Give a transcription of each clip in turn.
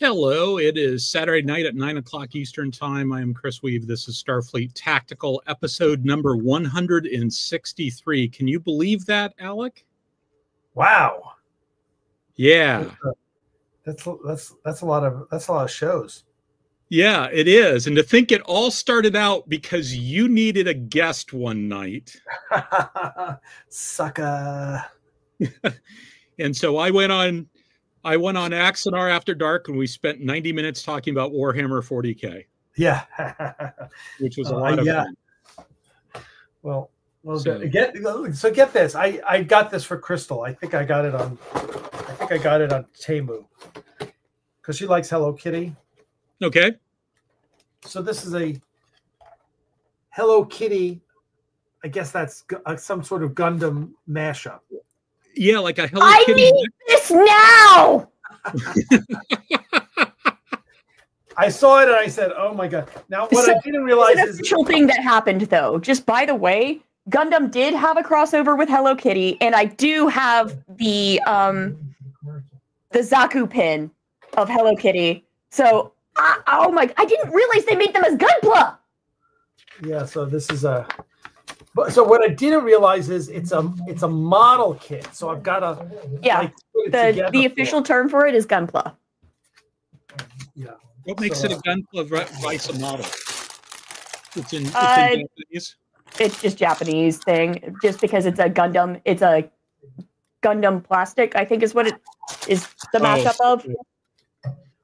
Hello, it is Saturday night at 9 o'clock Eastern Time. I am Chris Weave. This is Starfleet Tactical, episode number 163. Can you believe that, Alec? Wow. Yeah. That's a lot of shows. Yeah, it is. And to think it all started out because you needed a guest one night. Sucker. And so I went on Axanar After Dark, and we spent 90 minutes talking about Warhammer 40K. Yeah. Which was a lot of fun. Well, so get this. I got this for Crystal. I think I got it on Temu. Because she likes Hello Kitty. Okay. So this is a Hello Kitty. I guess that's some sort of Gundam mashup. Yeah, like a Hello Kitty. I need this now. I saw it and I said, "Oh my god!" Now, what I didn't realize is an official thing that happened, though. Just by the way, Gundam did have a crossover with Hello Kitty, and I do have the Zaku pin of Hello Kitty. So, oh my! I didn't realize they made them as Gunpla. Yeah. So this is a. So what I didn't realize is it's a model kit. So I've got to the official term for it is Gunpla. Yeah. What makes it a Gunpla vice a model? It's in Japanese. It's just Japanese thing. Just because it's a Gundam, it's a Gundam plastic. I think is what it is the mashup of.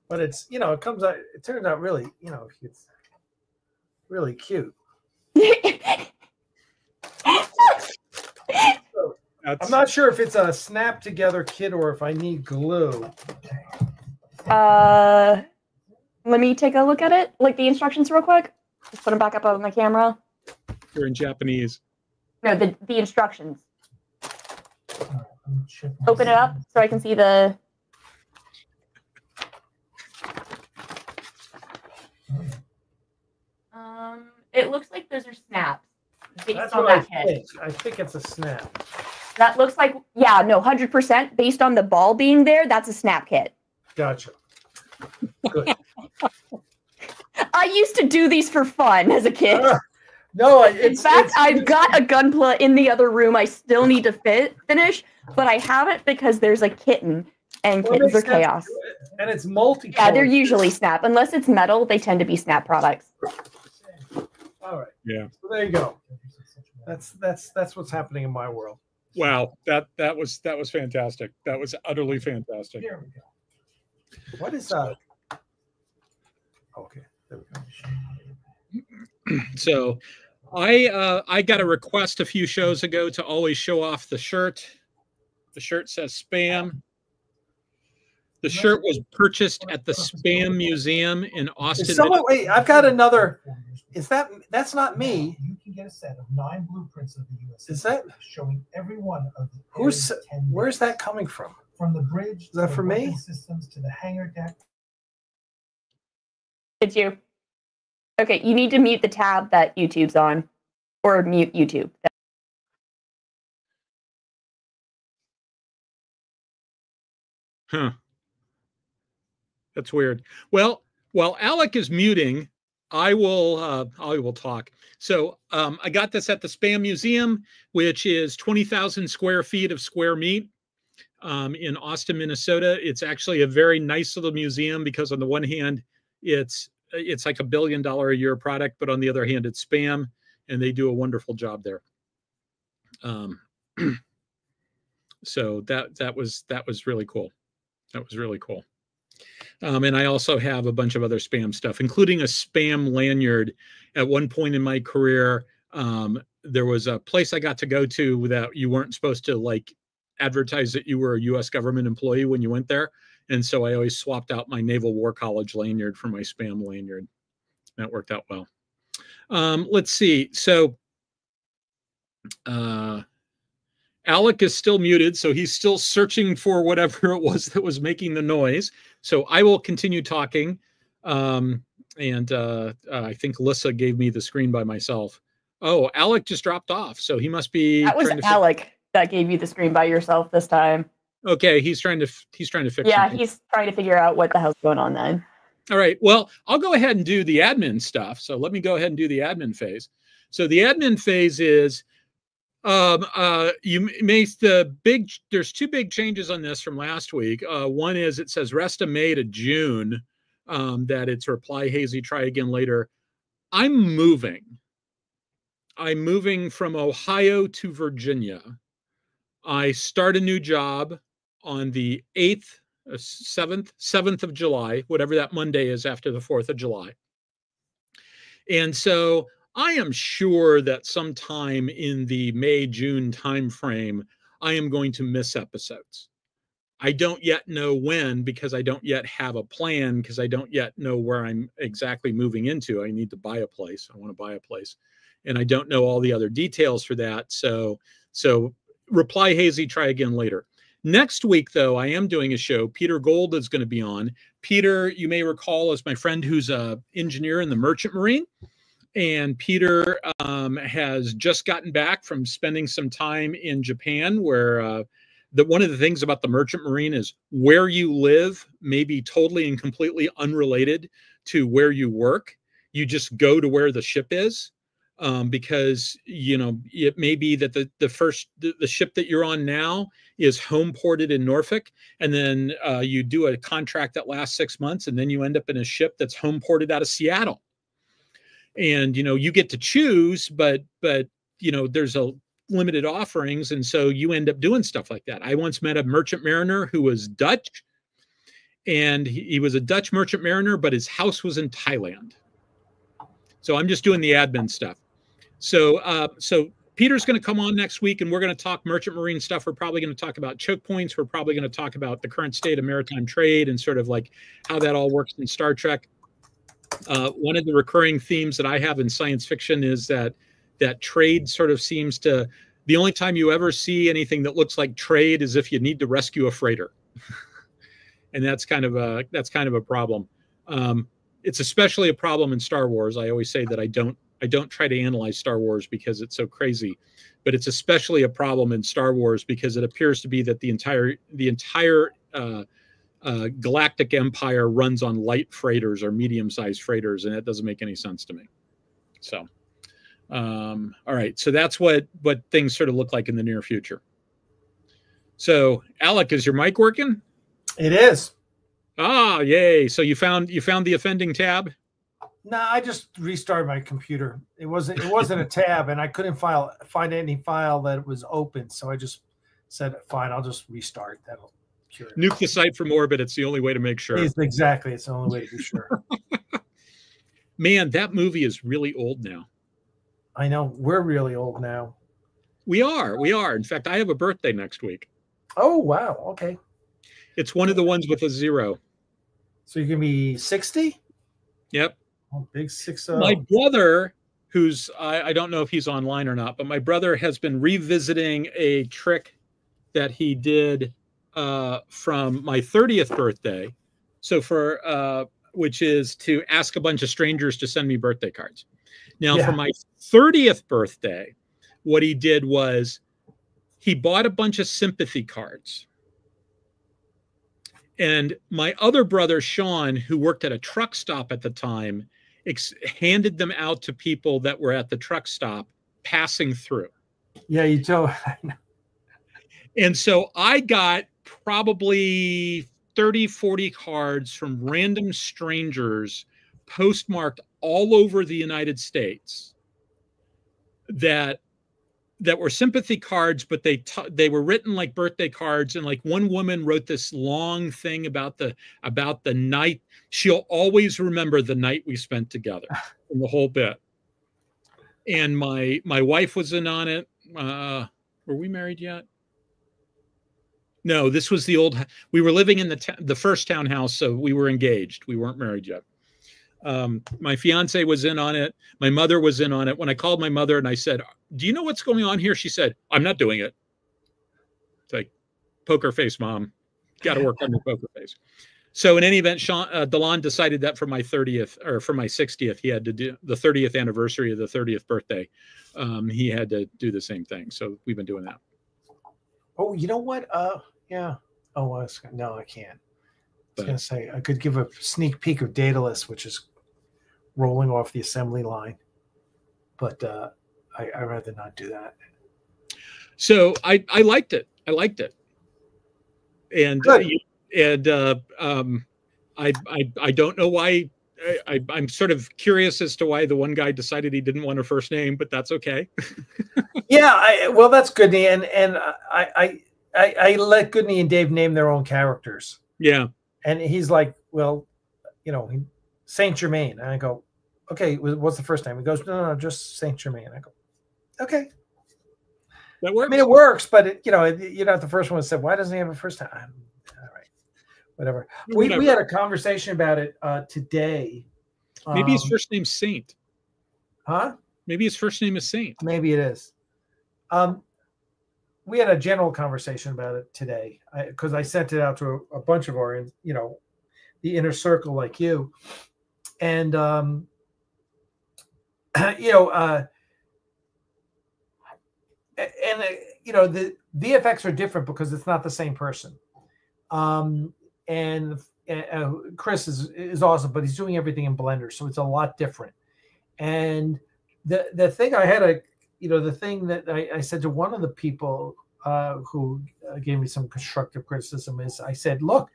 But it's it comes out. It turns out really it's really cute. I'm not sure if it's a snap together kit or if I need glue. Let me take a look at it. Like the instructions real quick. Just put them back up on the camera. They're in Japanese. No, the instructions. Open it up so I can see the. It looks like those are snaps. That's what I think. I think it's a snap. That looks like, 100% based on the ball being there. That's a snap kit. Gotcha. Good. I used to do these for fun as a kid. In fact, I've got a Gunpla in the other room. I still need to finish, but I haven't because there's a kitten, and kittens are chaos. And it's multi. Yeah, they're usually snap. Unless it's metal, they tend to be snap products. All right. Yeah. So there you go. That's what's happening in my world. Wow, that was fantastic. That was utterly fantastic. There we go. What is that? Okay, there we go. So, I got a request a few shows ago to always show off the shirt. The shirt says spam. The shirt was purchased at the Spam Museum in Austin. Wait, I've got another. That's not me? You can get a set of 9 blueprints of the U.S. Is that showing every one of the where's that coming from? From the bridge. Is that for me? Systems to the hangar deck. It's you. Okay, you need to mute the tab that YouTube's on, or mute YouTube. Huh. That's weird. Well, while Alec is muting, I will talk. So I got this at the Spam Museum, which is 20,000 square feet of square meat in Austin, Minnesota. It's actually a very nice little museum because on the one hand, it's like $1 billion a year product, but on the other hand, it's spam, and they do a wonderful job there. So that was really cool. That was really cool. And I also have a bunch of other spam stuff, including a spam lanyard. At one point in my career, there was a place I got to go to that you weren't supposed to like advertise that you were a U.S. government employee when you went there. And so I always swapped out my Naval War College lanyard for my spam lanyard. That worked out well. Let's see. So Alec is still muted, so he's still searching for whatever it was that was making the noise. So I will continue talking. I think Lissa gave me the screen by myself. Oh, Alec just dropped off, so he must be... That was Alec that gave you the screen by yourself this time. Okay, he's trying to fix. Yeah, something. he's trying to figure out what the hell's going on then. All right. Well, I'll go ahead and do the admin stuff. So let me go ahead and do the admin phase. So the admin phase is there's two big changes on this from last week. One is it says rest of May to June, that it's reply hazy, try again later. I'm moving from Ohio to Virginia. I start a new job on the 8th, 7th of July, whatever that Monday is after the 4th of July. And so I am sure that sometime in the May-June timeframe, I am going to miss episodes. I don't yet know when, because I don't yet have a plan, because I don't yet know where I'm exactly moving into. I need to buy a place. I want to buy a place. And I don't know all the other details for that. So reply hazy, try again later. Next week, though, I am doing a show. Peter Gold is going to be on. Peter, you may recall, is my friend who's an engineer in the Merchant Marine. And Peter has just gotten back from spending some time in Japan, where one of the things about the Merchant Marine is where you live may be totally and completely unrelated to where you work. You just go to where the ship is. Because, you know, it may be that the ship that you're on now is home ported in Norfolk, and then you do a contract that lasts 6 months, and then you end up in a ship that's home ported out of Seattle. And, you know, you get to choose, but you know, there's a limited offerings, and so you end up doing stuff like that. I once met a merchant mariner who was Dutch, and he was a Dutch merchant mariner, but his house was in Thailand. So I'm just doing the admin stuff. So Peter's going to come on next week, and we're going to talk merchant marine stuff. We're probably going to talk about choke points. We're probably going to talk about the current state of maritime trade and sort of like how that all works in Star Trek. One of the recurring themes that I have in science fiction is that trade sort of seems to, the only time you ever see anything that looks like trade is if you need to rescue a freighter. And that's kind of a problem. It's especially a problem in Star Wars. I always say that I don't try to analyze Star Wars because it's so crazy, but it's especially a problem in Star Wars because it appears to be that the entire galactic empire runs on light freighters or medium-sized freighters, and that doesn't make any sense to me. So, all right. So that's what things sort of look like in the near future. So, Alec, is your mic working? It is. Ah, yay! So you found the offending tab? No, I just restarted my computer. It wasn't a tab, and I couldn't find any file that was open. So I just said, "Fine, I'll just restart. That'll cure it." Nuke the site from orbit. It's the only way to make sure. Exactly, it's the only way to be sure. Man, that movie is really old now. I know, we're really old now. We are. In fact, I have a birthday next week. Oh wow! Okay. It's one of the ones with a 0. So you're gonna be 60? Yep. Oh, big 60. My brother, who's I don't know if he's online or not, but my brother has been revisiting a trick that he did from my 30th birthday. So which is to ask a bunch of strangers to send me birthday cards. Now, for my 30th birthday, what he did was he bought a bunch of sympathy cards. And my other brother, Sean, who worked at a truck stop at the time, handed them out to people that were at the truck stop passing through. Yeah, you told. And so I got probably 30, 40 cards from random strangers postmarked all over the United States that were sympathy cards, but they were written like birthday cards. And like one woman wrote this long thing about the night. She'll always remember the night we spent together in the whole bit. And my wife was in on it. Were we married yet? No, this was the old, we were living in the first townhouse. So we were engaged. We weren't married yet. My fiance was in on it. My mother was in on it. When I called my mother and I said, "Do you know what's going on here?" She said, "I'm not doing it." It's like, poker face, Mom. Got to work on your poker face. So in any event, Delon decided that for my 30th or for my 60th, he had to do the 30th anniversary of the 30th birthday. He had to do the same thing. So we've been doing that. Oh, you know what? Yeah. Oh, no, I can't. I was But going to say I could give a sneak peek of Daedalus, which is rolling off the assembly line, but I'd rather not do that. so I liked it. I liked it, and Good. I don't know why. I'm sort of curious as to why the one guy decided he didn't want her first name, but that's okay. Yeah, well, that's Goodney, and I let Goodney and Dave name their own characters. Yeah, And he's like, well, you know, Saint Germain. And I go, okay, what's the first name? He goes, no, just Saint Germain. I go, okay. that works. I mean, it works, but it, you know, you're not the first one that said, why doesn't he have a first name? All right, whatever. We had a conversation about it today. Maybe his first name's Saint. Huh? Maybe his first name is Saint. Maybe it is. We had a general conversation about it today because I sent it out to a bunch of our, you know, the inner circle like you, and you know, you know, the VFX are different because it's not the same person. And Chris is awesome, but he's doing everything in Blender, so it's a lot different. And the thing I had you know, the thing that I said to one of the people who gave me some constructive criticism is I said, look,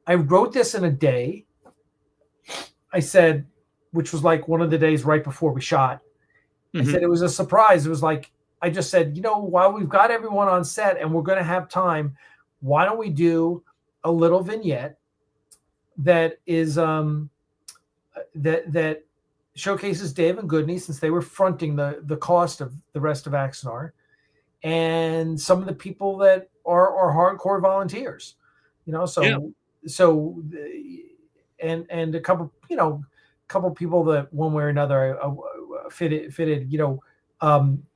I wrote this in a day. I said, which was like one of the days right before we shot. I said, it was a surprise. It was like, I just said, you know, while we've got everyone on set and we're going to have time, why don't we do a little vignette that is that showcases Dave and Goodney, since they were fronting the cost of the rest of Axanar, and some of the people that are hardcore volunteers, you know. So and a couple, you know, people that one way or another fitted, you know,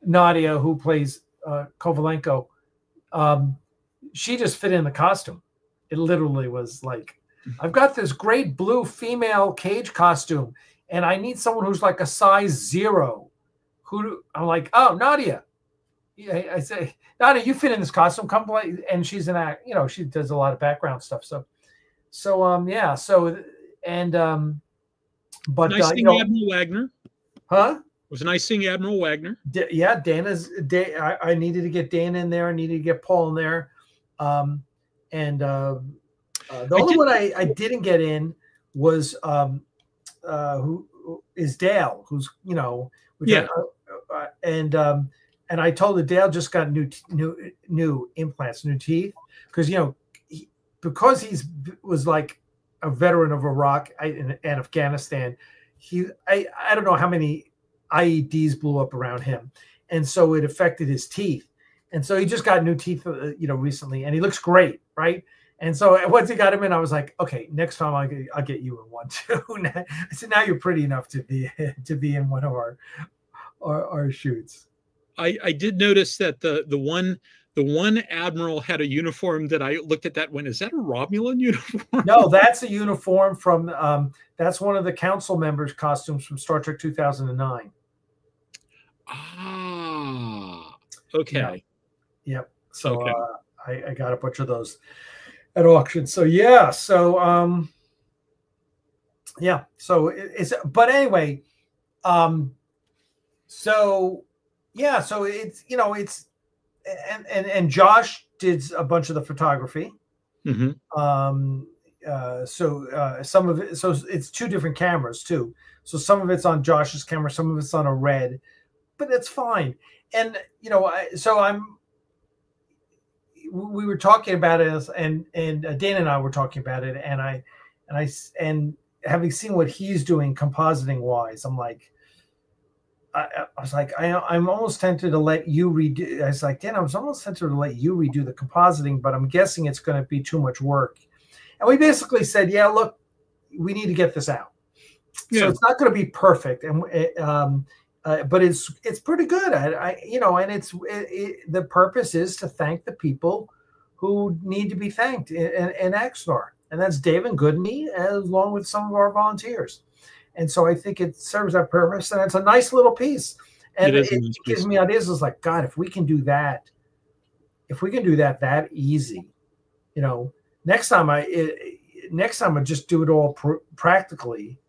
Nadia, who plays Kovalenko, she just fit in the costume. It literally was like, I've got this great blue female cage costume, and I need someone who's like a size 0. I'm like, oh, Nadia. Yeah, I say, Nadia, you fit in this costume. Come play. And she's an act. You know, she does a lot of background stuff. Yeah. So but nice seeing, you know, Admiral Wagner. Huh? It was nice seeing Admiral Wagner. Yeah, I needed to get Dana in there. I needed to get Paul in there. The only one I didn't get in was who is Dale, who's, you know, and I told her Dale just got new implants, new teeth, because, you know, because he was like a veteran of Iraq and Afghanistan. I don't know how many IEDs blew up around him, and so it affected his teeth, and so he just got new teeth, you know, recently, and he looks great, right? And so once he got him in, I was like, okay, next time I'll get you in one too. I said, now you're pretty enough to be in one of our shoots. I did notice that the one admiral had a uniform that I looked at that went, is that a Romulan uniform? No, that's a uniform from that's one of the council members' costumes from Star Trek 2009. Ah, okay. Yeah. Yep. So okay. I got a bunch of those at auction. So yeah. So yeah. So it's, but anyway, so yeah. So it's, you know, it's, and Josh did a bunch of the photography. Mm-hmm. Some of it, so it's 2 different cameras too. So some of it's on Josh's camera, some of it's on a Red, but it's fine. And, you know, we were talking about it, and Dana and I were talking about it, and having seen what he's doing compositing wise, I'm like, I was like, I'm almost tempted to let you redo. I was like, Dan, I was almost tempted to let you redo the compositing, but I'm guessing it's going to be too much work. And we basically said, yeah, look, we need to get this out. Yeah. So it's not going to be perfect, and but it's pretty good. You know, and the purpose is to thank the people who need to be thanked in Axanar, and that's Dave and Goodney, along with some of our volunteers. And so I think it serves that purpose, and it's a nice little piece. And it gives me ideas. It's like, God, if we can do that that easy, you know, next time I just do it all practically,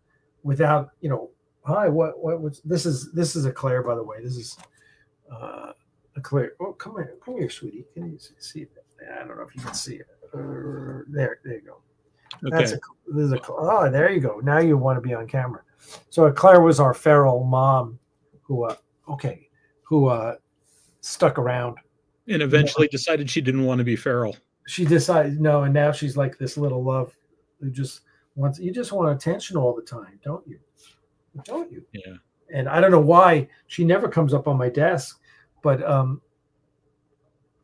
without, you know. Hi, what was this? Is a Claire, by the way. This is a Claire. Oh, come here, sweetie. Can you see it? I don't know if you can see it. There you go. Okay. Oh, there you go. Now you want to be on camera. So Claire was our feral mom, who stuck around And eventually decided she didn't want to be feral. She decided no, and now she's like this little love who just wants. You just want attention all the time, don't you? Don't you? Yeah. And I don't know why she never comes up on my desk, but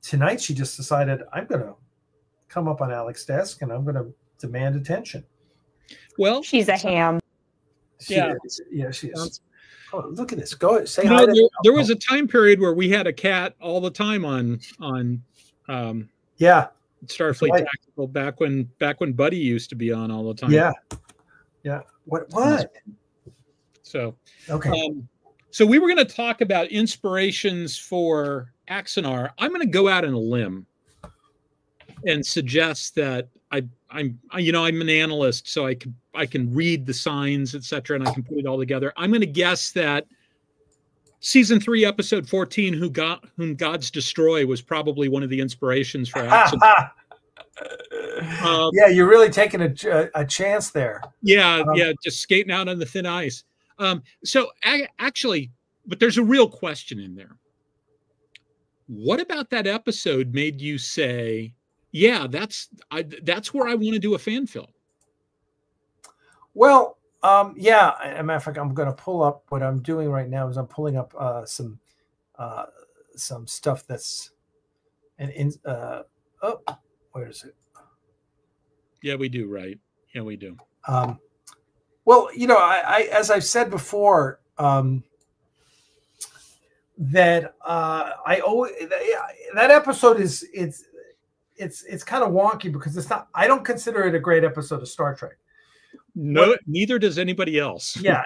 tonight she just decided, I'm going to come up on Alec's desk and I'm going to demand attention. Well, she's a ham. She is. Oh, look at this. Go say hi. There was a time period where we had a cat all the time on Starfleet right. Tactical, back when Buddy used to be on all the time. Yeah. What? So okay. So we were going to talk about inspirations for Axanar. I'm going to go out on a limb and suggest that I'm an analyst, so I can read the signs, etc., and I can put it all together. I'm going to guess that season 3, episode 14, whom gods destroy, was probably one of the inspirations for Axanar. Yeah, you're really taking a chance there. Yeah, just skating out on the thin ice. So actually, but there's a real question in there. What about that episode made you say, yeah, that's where I want to do a fan film? Well, yeah. As a matter of fact, I'm going to pull up what I'm doing right now. Is I'm pulling up some stuff that's where is it? Yeah, we do, right? Yeah, we do. Well, I as I've said before, that I always that episode is it's kind of wonky because it's not. I don't consider it a great episode of Star Trek. No, neither does anybody else. Yeah,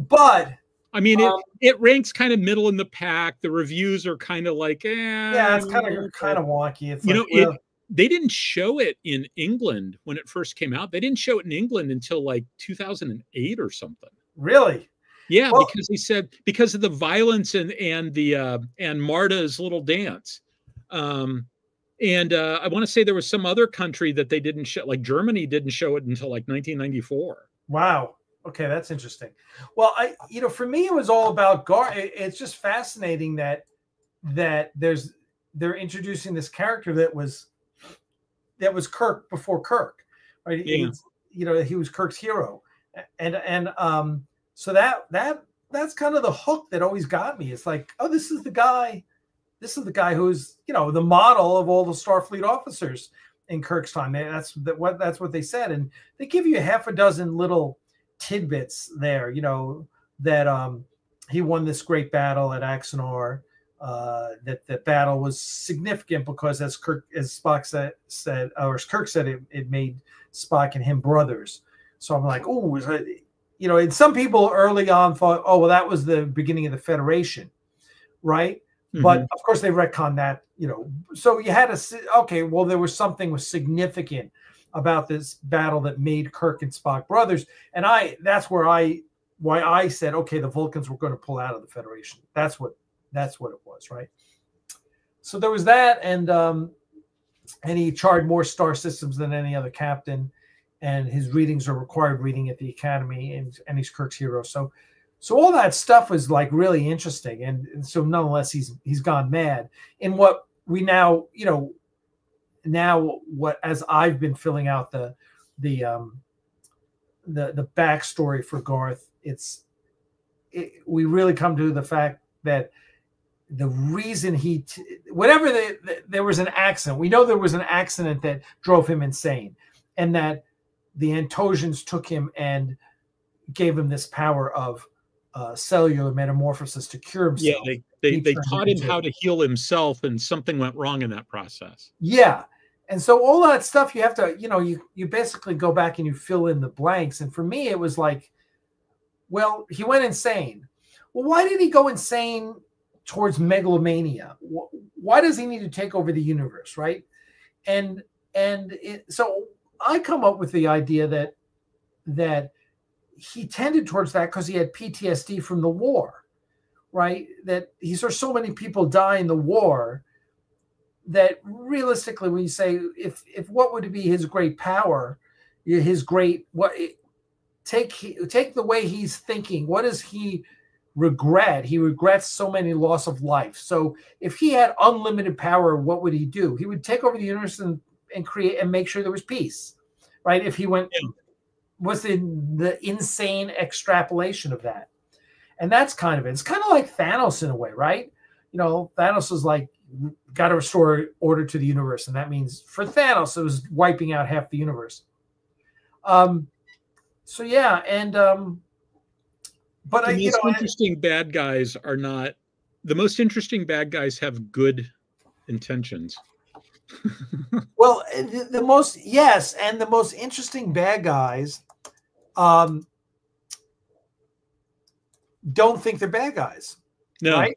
but I mean, it ranks kind of middle in the pack. The reviews are kind of like, yeah, it's kind of wonky. It's they didn't show it in England when it first came out. They didn't show it in England until like 2008 or something. Really? Yeah, well, because he said because of the violence and Marta's little dance. I want to say there was some other country that they didn't show, like Germany didn't show it until like 1994. Wow. Okay, that's interesting. Well, for me, it was all about Garth. It's just fascinating that they're introducing this character that was Kirk before Kirk, right? Yeah. He was Kirk's hero, and so that's kind of the hook that always got me. It's like, oh, this is the guy who's the model of all the Starfleet officers in Kirk's time. That's what they said, and they give you half a dozen little tidbits there. That he won this great battle at Axanar. That the battle was significant because, as Spock said, or as Kirk said, it made Spock and him brothers. So I'm like, oh, and some people early on thought, oh, well, that was the beginning of the Federation, right? Mm-hmm. But of course they retconned that, So you had okay, well, there was something significant about this battle that made Kirk and Spock brothers, and that's why I said, okay, the Vulcans were going to pull out of the Federation. That's what it was, right? So there was that, and he charted more star systems than any other captain, and his readings are required reading at the Academy, and he's Kirk's hero. So all that stuff was like really interesting, and so nonetheless, he's gone mad. In what we now, as I've been filling out the backstory for Garth, we really come to the fact that the reason there was an accident. We know there was an accident that drove him insane, and that the Antosians took him and gave him this power of cellular metamorphosis to cure himself. Yeah, they taught him how to heal himself, and something went wrong in that process. Yeah, and so all that stuff you have to, you basically go back and you fill in the blanks. And for me, it was like, well, he went insane. Well, why did he go insane towards megalomania? Why does he need to take over the universe, right? And so I come up with the idea that he tended towards that because he had PTSD from the war, right? That he saw so many people die in the war that realistically, when you say if what would be his great power, his great take the way he's thinking, what does he regret? He regrets so many loss of life. So if he had unlimited power, what would he do? He would take over the universe and create and make sure there was peace, right? If he went. Yeah. Was the insane extrapolation of that. And that's kind of it. It's kind of like Thanos in a way, right? You know, Thanos is like, got to restore order to the universe. And that means for Thanos, it was wiping out half the universe. So yeah. And, but the most interesting bad guys are not, the most interesting bad guys have good intentions. Well, the most interesting bad guys don't think they're bad guys. No. Right?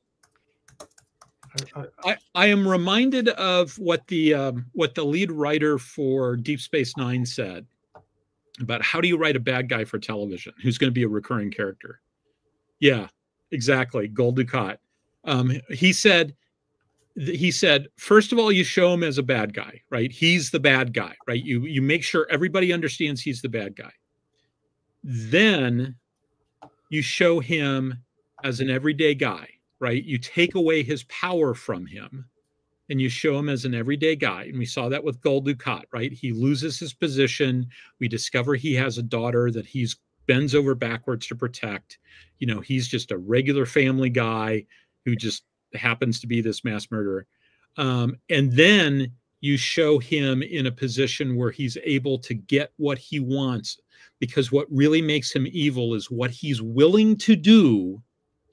I am reminded of what the lead writer for Deep Space Nine said about how do you write a bad guy for television who's going to be a recurring character. Yeah, exactly. Gul Dukat. He said, first of all, you show him as a bad guy, right? He's the bad guy, right? You make sure everybody understands he's the bad guy. Then you show him as an everyday guy, right? You take away his power from him and you show him as an everyday guy. And we saw that with Gul Dukat, right? He loses his position. We discover he has a daughter that he's bends over backwards to protect. You know, he's just a regular family guy who just happens to be this mass murderer. And then you show him in a position where he's able to get what he wants, because what really makes him evil is what he's willing to do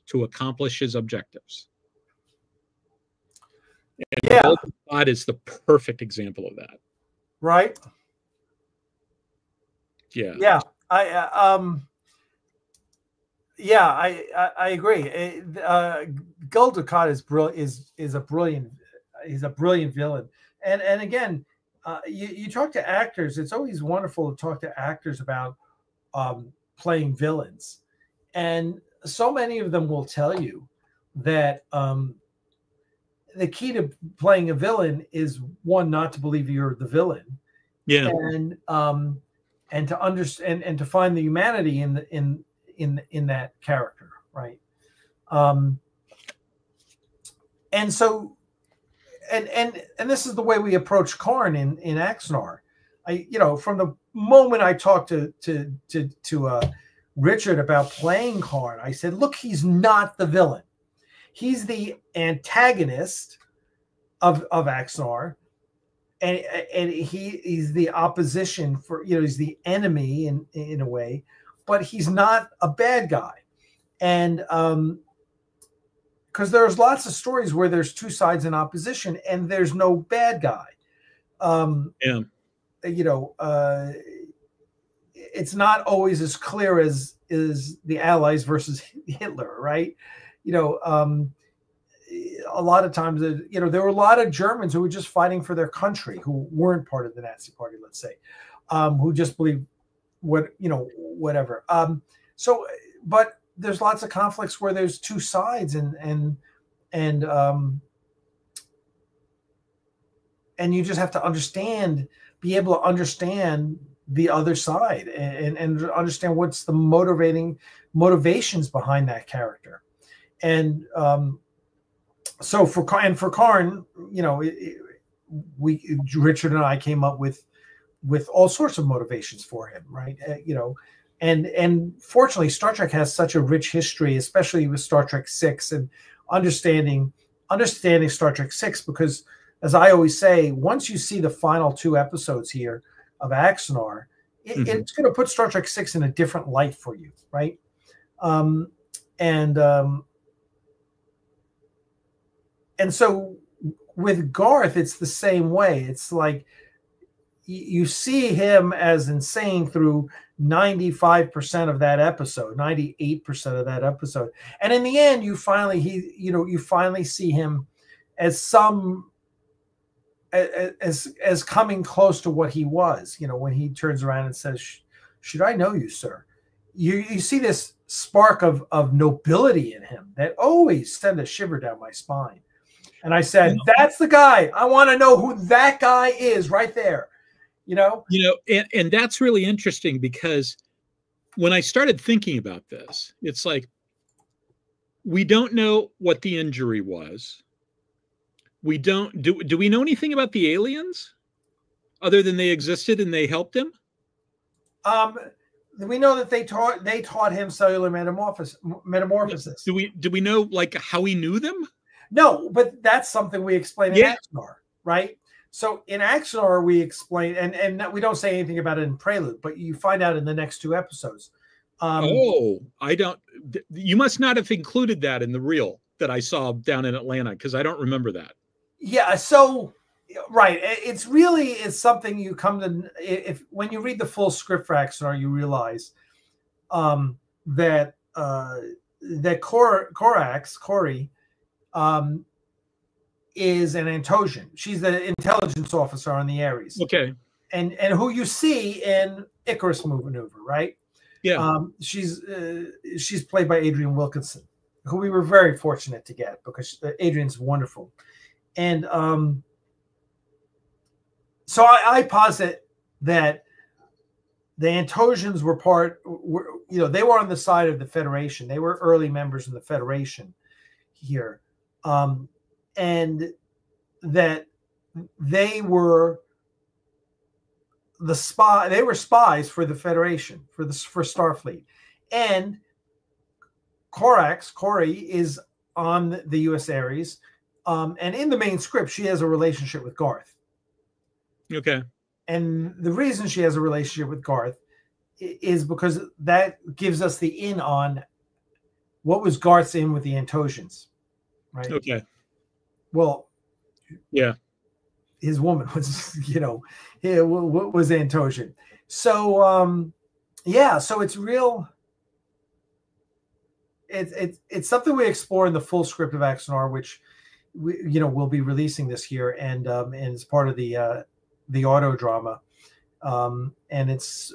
to accomplish his objectives. And yeah, God is the perfect example of that. Right. Yeah. Yeah. I agree. Gul Dukat is a brilliant villain. And again, you talk to actors. It's always wonderful to talk to actors about playing villains, and so many of them will tell you that the key to playing a villain is, one, not to believe you're the villain, yeah, and to understand and to find the humanity in that character, right? And so, and this is the way we approach Karn in Axanar. From the moment I talked to Richard about playing Karn, I said, look, he's not the villain. He's the antagonist of Axanar, and he's the opposition for, he's the enemy in a way, but he's not a bad guy. And because there's lots of stories where there's two sides in opposition and there's no bad guy. It's not always as clear as the Allies versus Hitler, right? A lot of times, there were a lot of Germans who were just fighting for their country, who weren't part of the Nazi Party, let's say, who just believed whatever. But there's lots of conflicts where there's two sides, and you just have to be able to understand the other side and understand what's the motivations behind that character. And so for Karn, Richard and I came up with all sorts of motivations for him, right? And fortunately, Star Trek has such a rich history, especially with Star Trek VI, and understanding Star Trek VI, because, as I always say, once you see the final 2 episodes here of Axanar, it's going to put Star Trek VI in a different light for you, right? And so with Garth, it's the same way. It's like you see him as insane through 95% of that episode, 98% of that episode, and in the end, you finally see him as as coming close to what he was. You know, when he turns around and says, "Should I know you, sir?" You see this spark of nobility in him that always sent a shiver down my spine. And I said, "That's the guy. I want to know who that guy is right there." You know, and that's really interesting, because when I started thinking about this, it's like, we don't know what the injury was. We don't do we know anything about the aliens other than they existed and they helped him? We know that they taught him cellular metamorphosis. Do we know like how he knew them? No, but that's something we explain in Axanar, right? So in Axanar we explain, and we don't say anything about it in Prelude, but you find out in the next 2 episodes. I don't. You must not have included that in the reel that I saw down in Atlanta, because I don't remember that. Yeah. So, right. It's something you come to, when you read the full script for Axanar, you realize that Corey is an Antosian. She's the intelligence officer on the Ares. Okay. And who you see in Icarus Maneuver, right? Yeah. She's played by Adrienne Wilkinson, who we were very fortunate to get, because Adrienne's wonderful. And so I posit that the Antosians they were on the side of the Federation. They were early members in the Federation here. And that they were spies for the Federation, for Starfleet. And Corey is on the US Ares. And in the main script, she has a relationship with Garth. Okay. And the reason she has a relationship with Garth is because that gives us the in on what was Garth's in with the Antosians, right? Okay. Well, yeah. His woman was, was Antosian. So, so it's real. It's something we explore in the full script of Axanar, which we'll be releasing this year, and it's part of the auto drama, and it's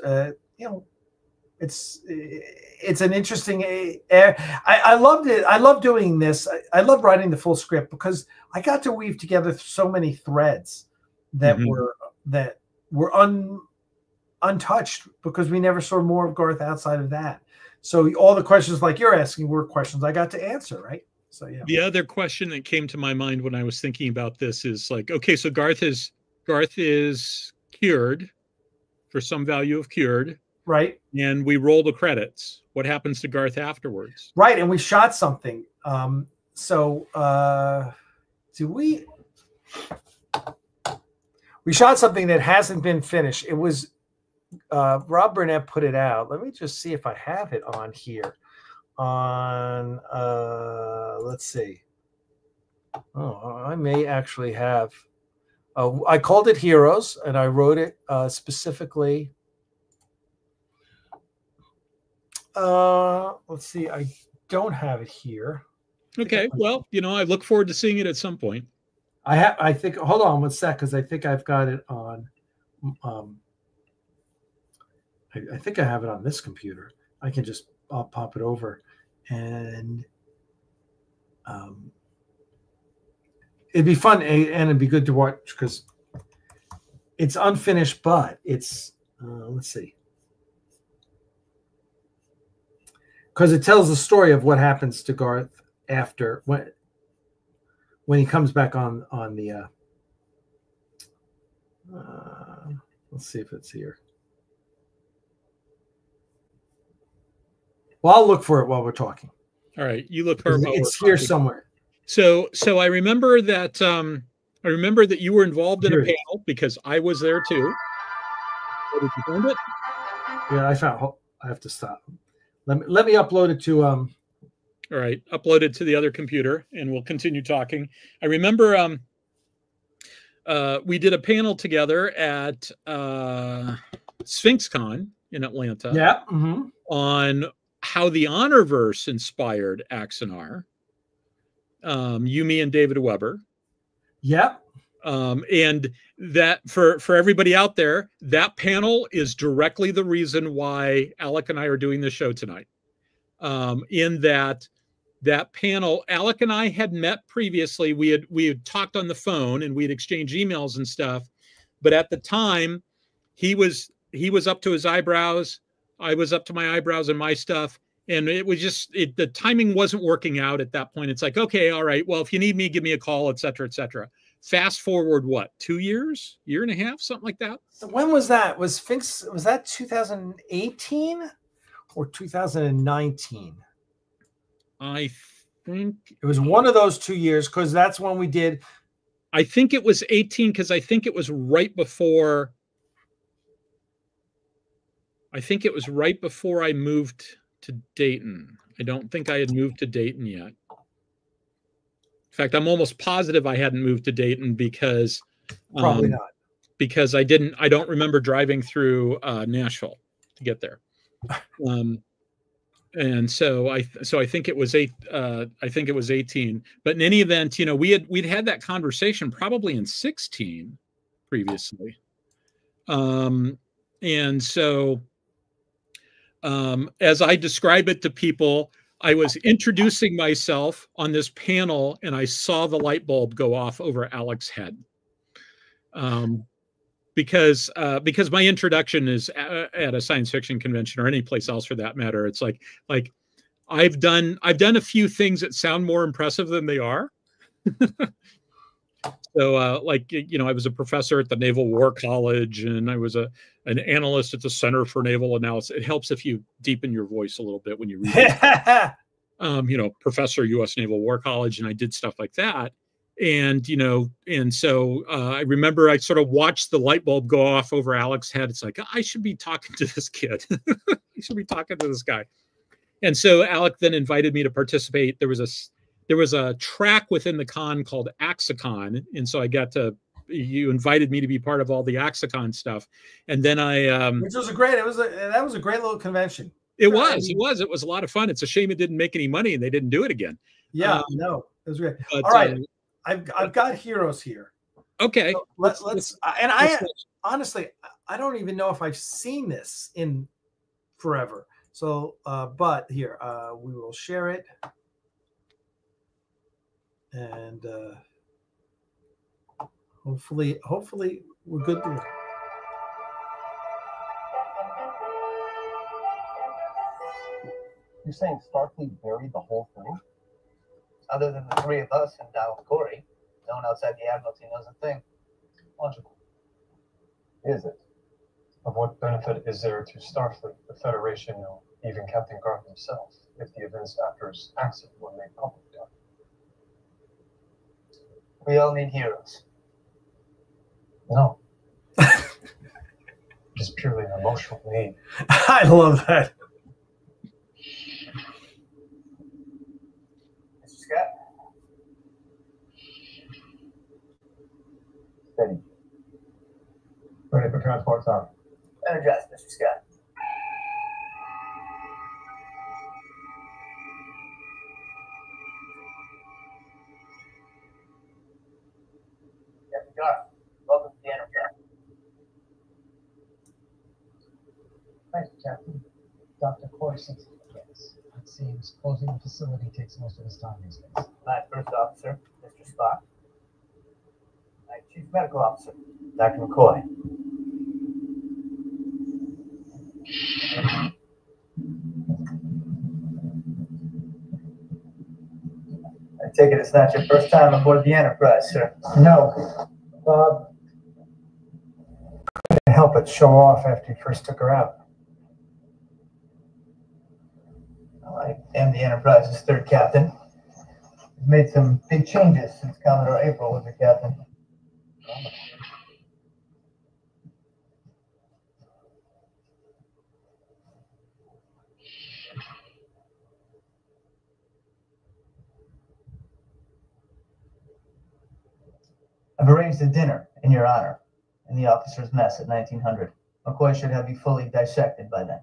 it's an interesting. I loved it. I love doing this. I love writing the full script, because I got to weave together so many threads that were untouched, because we never saw more of Garth outside of that. So all the questions like you're asking were questions I got to answer, right? So yeah. The other question that came to my mind when I was thinking about this is like, okay, so Garth is cured, for some value of cured. Right. And we roll the credits. What happens to Garth afterwards? Right. And we shot something. We shot something that hasn't been finished. It was Rob Burnett put it out. Let me just see if I have it on here. Let's see. Oh, I may actually have. I called it Heroes, and I wrote it specifically. Let's see. I don't have it here. Okay. Well, I look forward to seeing it at some point. I think. Hold on one sec, because I think I've got it on. I think I have it on this computer. I can just pop it over, and it'd be fun, and it'd be good to watch, because it's unfinished, but it's let's see, because it tells the story of what happens to Garth after when he comes back on the let's see if it's here. Well, I'll look for it while we're talking. All right, you look for it. It's here somewhere. So I remember that you were involved in a panel, because I was there too. Oh, did you find it? Yeah, I found. I have to stop. Let me upload it to. All right, upload it to the other computer, and we'll continue talking. I remember we did a panel together at SphinxCon in Atlanta. Yeah. On how the Honorverse inspired Axanar. You, me, and David Weber. Yep. And that for everybody out there, that panel is directly the reason why Alec and I are doing this show tonight. In that panel, Alec and I had met previously. We had talked on the phone and we had exchanged emails and stuff. But at the time, he was up to his eyebrows. I was up to my eyebrows and my stuff. And it was just, the timing wasn't working out at that point. It's like, okay, all right, well, if you need me, give me a call, et cetera, et cetera. Fast forward, what, 2 years, year and a half, something like that? So when was that? Was that 2018 or 2019? I think it was one of those 2 years, because that's when we did. I think it was 18, because I think it was right before. I think it was right before I moved to Dayton. I don't think I had moved to Dayton yet. In fact, I'm almost positive I hadn't moved to Dayton because probably not, because I don't remember driving through Nashville to get there. And so I think it was 18. But in any event, you know, we'd had that conversation probably in 16 previously. And so as I describe it to people, I was introducing myself on this panel and I saw the light bulb go off over Alec's head. Because my introduction is at a science fiction convention or any place else for that matter. It's like I've done a few things that sound more impressive than they are. So like, you know, I was a professor at the Naval War College and I was an analyst at the Center for Naval Analysis. It helps if you deepen your voice a little bit when you read it. You know, professor, U.S. Naval War College, and I did stuff like that. And, you know, and so I remember I sort of watched the light bulb go off over Alec's head. It's like, I should be talking to this kid. I should be talking to this guy. And so Alec then invited me to participate. There was a track within the con called Axicon. And so you invited me to be part of all the Axicon stuff. And then which was that was a great little convention. It was a lot of fun. It's a shame it didn't make any money and they didn't do it again. Yeah, no, it was great. But, all right. I've got heroes here. Okay. So let's honestly, I don't even know if I've seen this in forever. So, but here, we will share it. And hopefully we're good. You're saying Starfleet buried the whole thing? Other than the three of us and Dow Corey, no one outside the Admiralty knows a thing. Logical. Is it? Of what benefit is there to Starfleet, the Federation, or even Captain Garth himself, if the events after his accident were made public? We all need heroes. No. Just purely an emotional need. I love that. Mr. Scott? Steady. Ready for transport, sir. Energize, Mr. Scott. Captain Garth, welcome to the Enterprise. Thank you, Captain. Dr. Corey says yes. It seems closing the facility takes most of his time these days. My first officer, Mr. Spock. My chief medical officer, Dr. McCoy. I take it it's not your first time aboard the Enterprise, sir. No, Bob couldn't help but show off after he first took her out. Well, I am the Enterprise's third captain. We've made some big changes since Commodore April was the captain. I've arranged a dinner in your honor in the officers' mess at 1900. McCoy should have you fully dissected by then.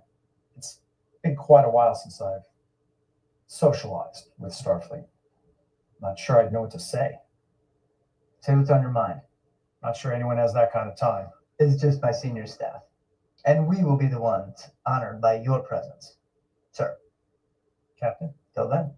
It's been quite a while since I've socialized with Starfleet. Not sure I'd know what to say. Say what's on your mind. Not sure anyone has that kind of time. It's just my senior staff. And we will be the ones honored by your presence. Sir. Captain? Till then.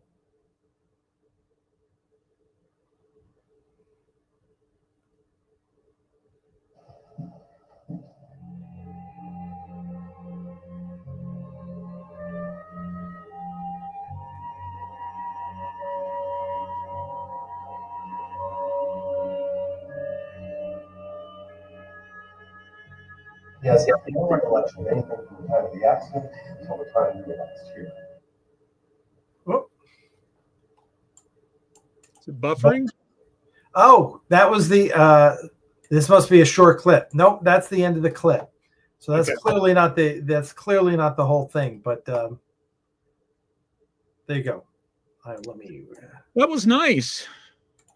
Yes, no recollection of anything from the time of the accident until the time we announced here. Oh, Is it buffering? oh, that was the. This must be a short clip. Nope, that's the end of the clip. So that's clearly not the. That's clearly not the whole thing. But there you go. Let me. That was nice.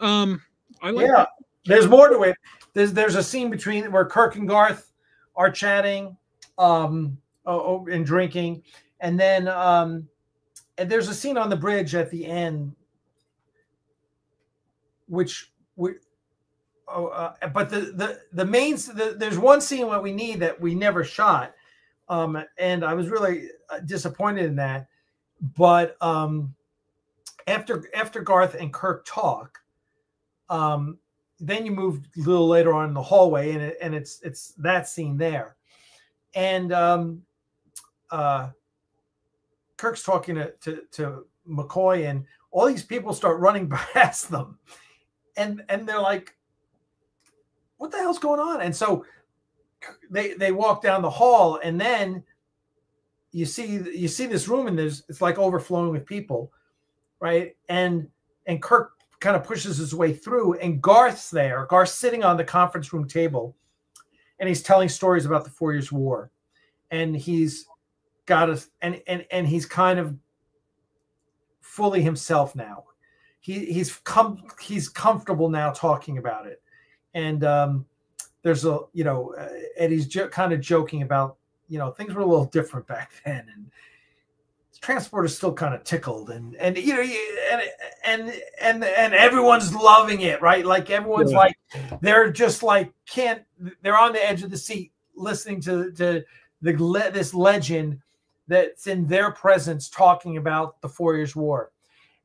I like. Yeah, there's more to it. There's a scene between where Kirk and Garth are chatting and drinking, and then and there's a scene on the bridge at the end which we but the main there's one scene what we need that we never shot, and I was really disappointed in that, but after Garth and Kirk talk, then you move a little later on in the hallway, and it's that scene there, and Kirk's talking to McCoy, and all these people start running past them, and they're like, "What the hell's going on?" And so they walk down the hall, and then you see this room, and it's like overflowing with people, right? And Kirk kind of pushes his way through, and Garth's there. Garth's sitting on the conference room table, and he's telling stories about the 4 Years' War, and he's got us, and he's kind of fully himself now. He's comfortable now talking about it, and there's a Eddie's kind of joking about things were a little different back then, and Transporter's still kind of tickled, and everyone's loving it, right? Like everyone's like, they're just like they're on the edge of the seat listening to this legend that's in their presence talking about the 4 Years' War,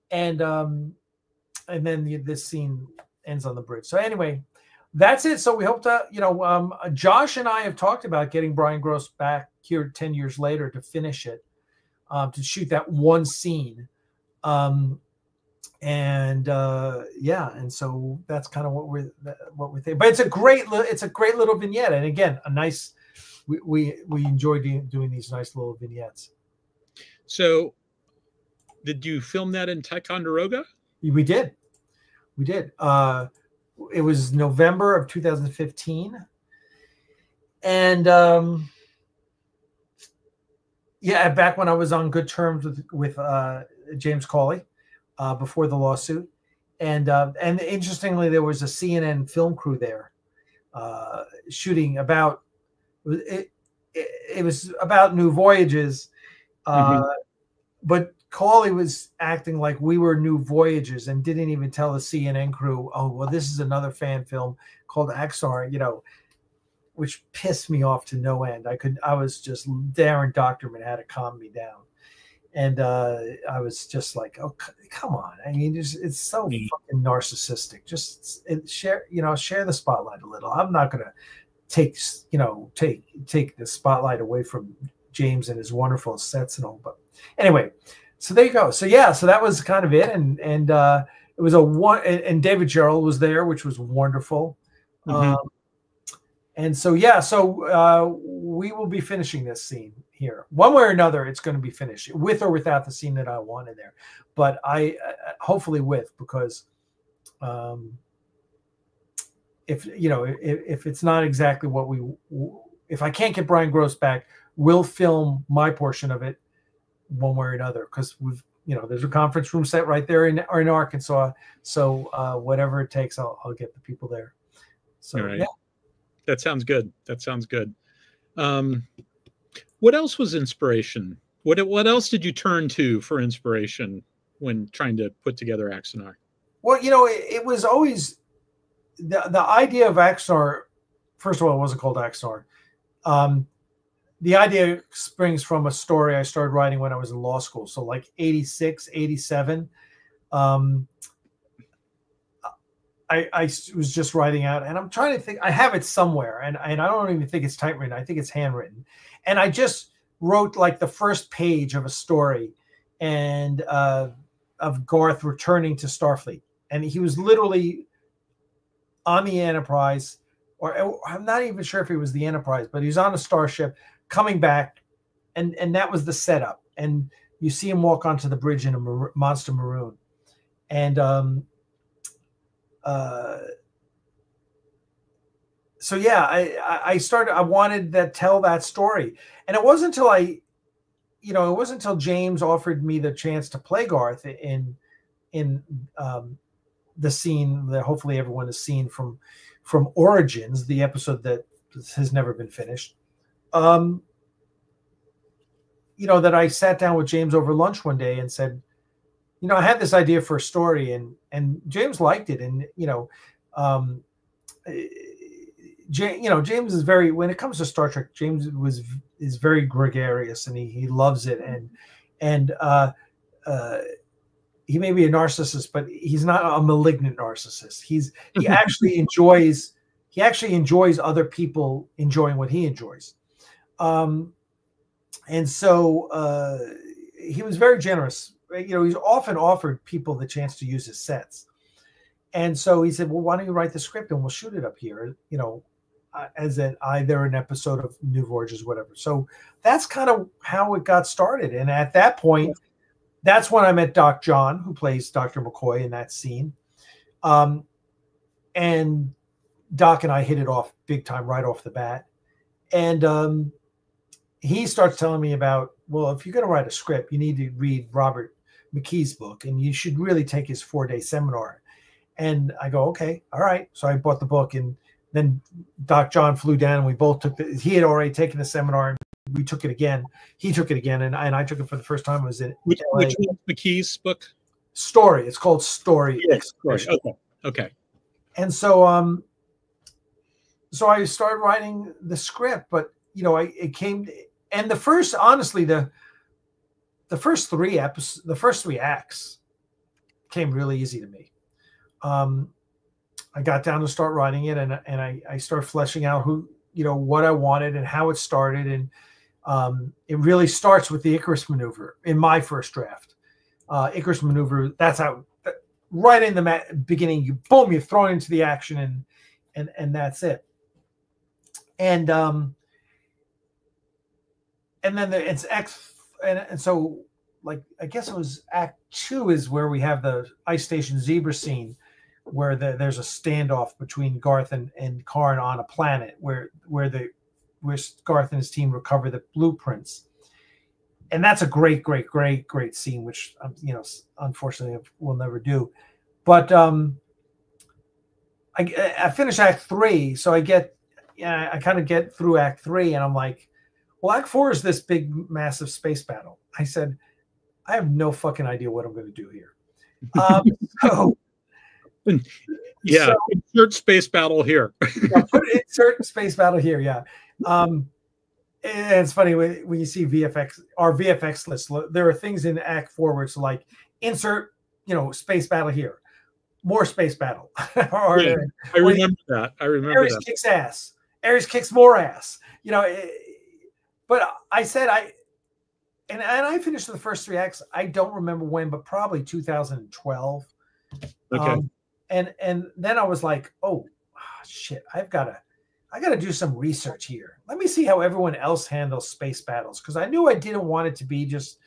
and then this scene ends on the bridge. So anyway, that's it. So we hope to Josh and I have talked about getting Brian Gross back here 10 years later to finish it. To shoot that one scene, and so that's kind of what we're thinking. But it's a great little vignette, and again, a nice. We enjoy doing these nice little vignettes. So, did you film that in Ticonderoga? We did. It was November of 2015, and. Yeah, back when I was on good terms with James Cawley before the lawsuit, and interestingly, there was a CNN film crew there shooting about it. It was about New Voyages, but Cawley was acting like we were New Voyages and didn't even tell the CNN crew, "Oh, well, this is another fan film called Axanar," which pissed me off to no end. I was just, Darren Doctorman had to calm me down. And I was just like, oh, come on. I mean, it's so fucking narcissistic. Just share the spotlight a little. I'm not going to take the spotlight away from James and his wonderful sets and all. But anyway, so there you go. So yeah, so that was kind of it. And it was and David Gerald was there, which was wonderful. And so, yeah, we will be finishing this scene here. One way or another, it's going to be finished, with or without the scene that I want in there. But I hopefully with, because if it's not exactly what if I can't get Brian Gross back, we'll film my portion of it one way or another, because there's a conference room set right there in Arkansas. So whatever it takes, I'll get the people there. So, right. Yeah. That sounds good. What else was inspiration? What else did you turn to for inspiration when trying to put together Axanar? Well, it was always the idea of Axanar, first of all, it wasn't called Axanar. The idea springs from a story I started writing when I was in law school. So like 86, 87. I was just writing out, and I'm trying to think. I have it somewhere, and I don't even think it's typewritten. I think it's handwritten. And I just wrote like the first page of a story, and of Garth returning to Starfleet, and he was literally on the Enterprise, or I'm not even sure if it was the Enterprise, but he was on a starship coming back, and that was the setup. And you see him walk onto the bridge in a monster maroon, and so yeah, I wanted to tell that story, and it wasn't until James offered me the chance to play Garth in the scene that hopefully everyone has seen from Origins, the episode that has never been finished. That I sat down with James over lunch one day and said, I had this idea for a story, and James liked it, and James is very, when it comes to Star Trek, James is very gregarious, and he loves it, and he may be a narcissist, but he's not a malignant narcissist. He actually enjoys other people enjoying what he enjoys. And so he was very generous. He's often offered people the chance to use his sets. And so he said, well, why don't you write the script and we'll shoot it up here, as either an episode of New Voyages, whatever. So that's kind of how it got started. And at that point, that's when I met Doc John, who plays Dr. McCoy in that scene. And Doc and I hit it off big time right off the bat. And he starts telling me about, well, if you're going to write a script, you need to read Robert McKee's book, and you should really take his 4-day seminar. And I go, okay, all right. So I bought the book, and then Doc John flew down, and we both he had already taken the seminar, and we took it again. He took it again, and I took it for the first time. It was in which was McKee's book? Story. It's called Story. Yes, okay. And so so I started writing the script, but it came, and the first three acts came really easy to me. I got down to start writing it, and I started fleshing out what I wanted and how it started. And it really starts with the Icarus maneuver in my first draft. Icarus maneuver, that's how, right in the beginning, you're thrown into the action, and that's it. And then it's and so, like, I guess it was Act 2 is where we have the Ice Station Zebra scene, where there's a standoff between Garth and Karn on a planet where Garth and his team recover the blueprints. And that's a great scene, which unfortunately we'll never do. But I finished Act 3, so I kind of get through Act 3, and I'm like, well, Act 4 is this big, massive space battle. I said, I have no fucking idea what I'm going to do here. Insert space battle here. Insert space battle here. Yeah. And it's funny when you see our VFX list, there are things in Act 4 where it's like, insert, space battle here, more space battle. I remember that. Ares kicks ass. Ares kicks more ass. But I said and I finished the first 3 acts. I don't remember when, but probably 2012. Okay. And then I was like, oh shit, I got to do some research here. Let me see how everyone else handles space battles, because I knew I didn't want it to be just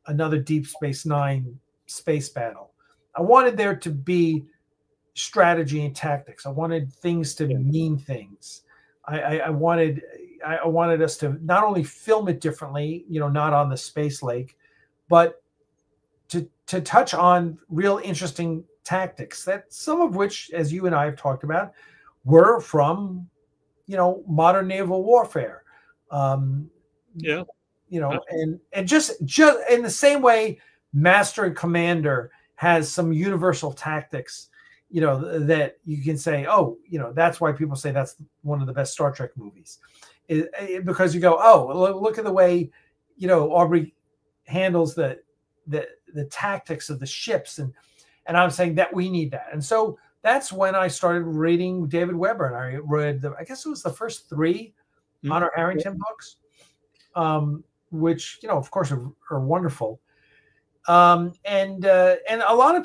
another Deep Space Nine space battle. I wanted there to be strategy and tactics. I wanted things to mean things. I wanted us to not only film it differently, not on the space lake, but to touch on real interesting tactics, that some of which, as you and I have talked about, were from modern naval warfare. And just in the same way Master and Commander has some universal tactics you know, that you can say, oh, you know, that's why people say that's one of the best Star Trek movies, because you go, oh, look at the way, you know, Aubrey handles the tactics of the ships, and I'm saying that we need that. And so that's when I started reading David Weber, and I read I guess it was the first 3 Honor Harrington books, which, you know, of course are wonderful. And a lot of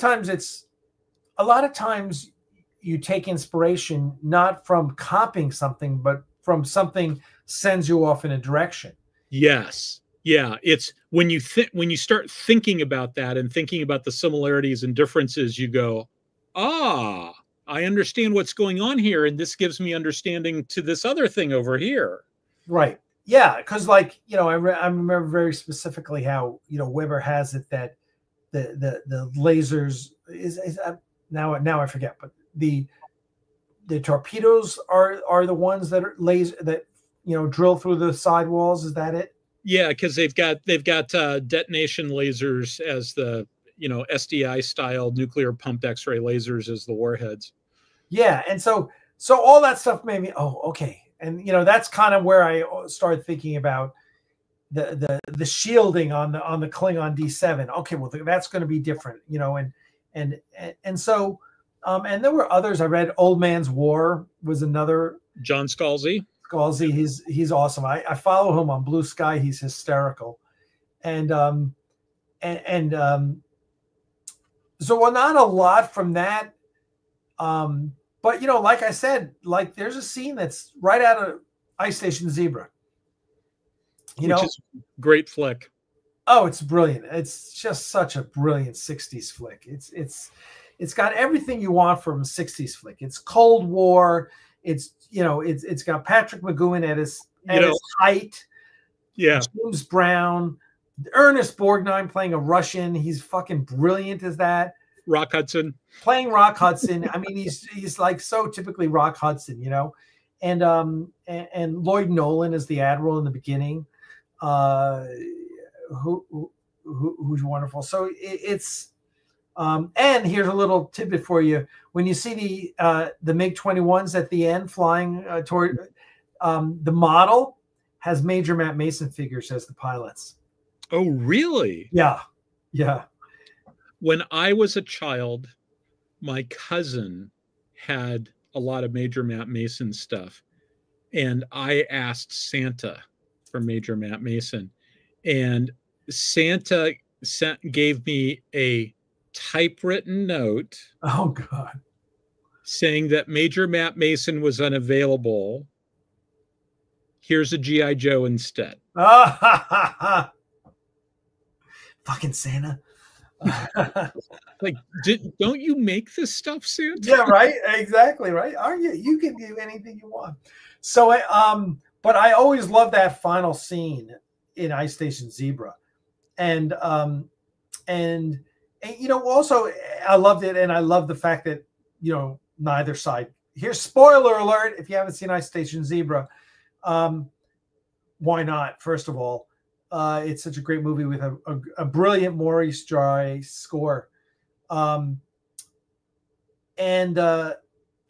times you take inspiration not from copying something, but from something sends you off in a direction. Yes. Yeah. It's when you start thinking about that and thinking about the similarities and differences, you go, I understand what's going on here. And this gives me understanding to this other thing over here. Right. Yeah. Because, like, you know, I remember very specifically how, you know, Weber has it that the lasers is now I forget, but the torpedoes are the ones that are that, you know, drill through the sidewalls. Is that it? Yeah, because they've got detonation lasers as the, you know, SDI style nuclear pumped X-ray lasers as the warheads. Yeah, and so all that stuff made me, oh, okay. And, you know, that's kind of where I started thinking about the shielding on the Klingon D7. Okay, well, that's going to be different, you know, and so and there were others. I read Old Man's War was another. John Scalzi. Scalzi, he's awesome. I follow him on Blue Sky. He's hysterical, and so, well, not a lot from that. But, you know, like I said, like, there's a scene that's right out of Ice Station Zebra. Which is a great flick. Oh, it's brilliant. It's just such a brilliant 60s flick. It's got everything you want from a 60s flick. It's Cold War. It's, you know, it's got Patrick McGowan at his height. Yeah. James Brown, Ernest Borgnine playing a Russian. He's fucking brilliant as that. Rock Hudson. Playing Rock Hudson. I mean, he's like so typically Rock Hudson, you know. And Lloyd Nolan is the Admiral in the beginning, who's wonderful. So it's and here's a little tidbit for you. When you see the MiG-21s at the end flying toward the model has Major Matt Mason figures as the pilots. Oh, really? Yeah. Yeah. When I was a child, my cousin had a lot of Major Matt Mason stuff, and I asked Santa for Major Matt Mason, and Santa gave me a typewritten note. Oh, God. Saying that Major Matt Mason was unavailable. Here's a G.I. Joe instead. Fucking Santa. Like, don't you make this stuff, Santa? Yeah, right. Exactly, right. Aren't you? You can do anything you want. So, but I always love that final scene in Ice Station Zebra, and you know, also I loved it, and I love the fact that, you know, neither side. Here's spoiler alert: if you haven't seen Ice Station Zebra, why not? First of all, it's such a great movie with a brilliant Maurice Jarre score.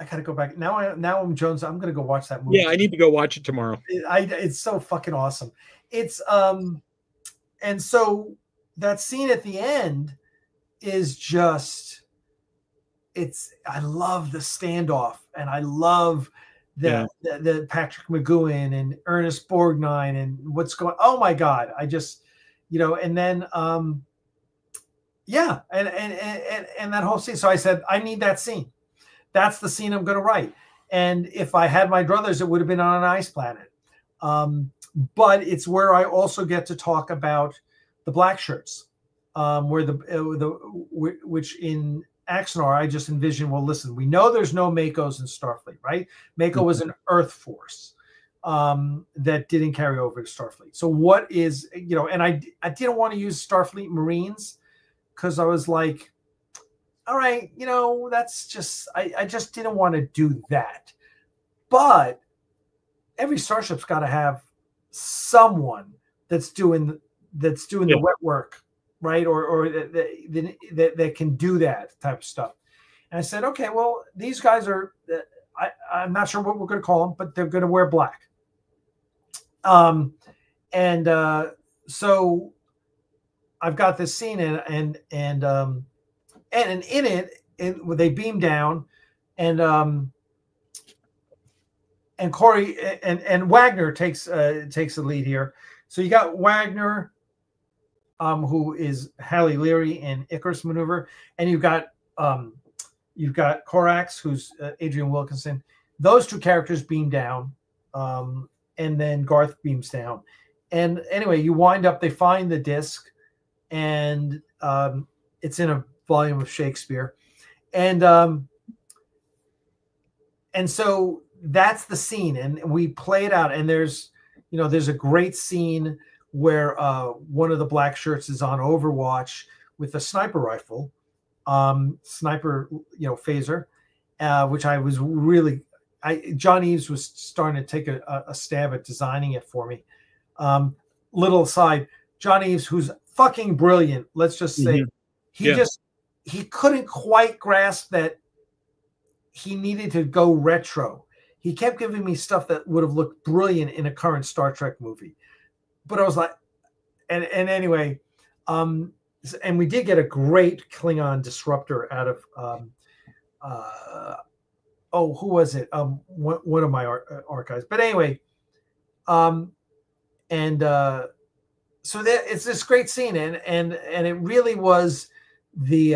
I gotta go back now. I'm Jones. I'm gonna go watch that movie. Yeah, I need to go watch it tomorrow. It's so fucking awesome. It's and so that scene at the end is just, I love the standoff, and I love the Patrick McGowan and Ernest Borgnine and what's going. Oh my God, I just, you know, and then yeah, and that whole scene. So I said, I need that scene. That's the scene I'm going to write. And if I had my druthers, it would have been on an ice planet. But it's where I also get to talk about the black shirts, where which in Axanar, I just envision, well, listen, we know there's no Makos in Starfleet, right? Mako was an Earth force that didn't carry over to Starfleet. So what is, you know, and I didn't want to use Starfleet Marines because I was like, all right, you know, that's just, I just didn't want to do that. But every starship's got to have someone that's doing the wet work, right? Or that can do that type of stuff. And I said, okay, well, these guys are, I'm not sure what we're going to call them, but they're going to wear black. So I've got this scene and in it, they beam down, and Corey and Wagner takes the lead here. So you got Wagner, who is Halle Leary in Icarus Maneuver, and you've got Korax, who's Adrian Wilkinson. Those two characters beam down, and then Garth beams down. And anyway, you wind up. They find the disc, and it's in a volume of Shakespeare, and so that's the scene, and we play it out. And there's a great scene where one of the black shirts is on Overwatch with a sniper rifle, sniper, phaser, which I was really, John Eves was starting to take a stab at designing it for me. Little aside, John Eves, who's fucking brilliant. Let's just say he couldn't quite grasp that he needed to go retro. He kept giving me stuff that would have looked brilliant in a current Star Trek movie. But I was like, and anyway, and we did get a great Klingon disruptor out of, who was it? One of my archives. But anyway, so it's this great scene, and it really was the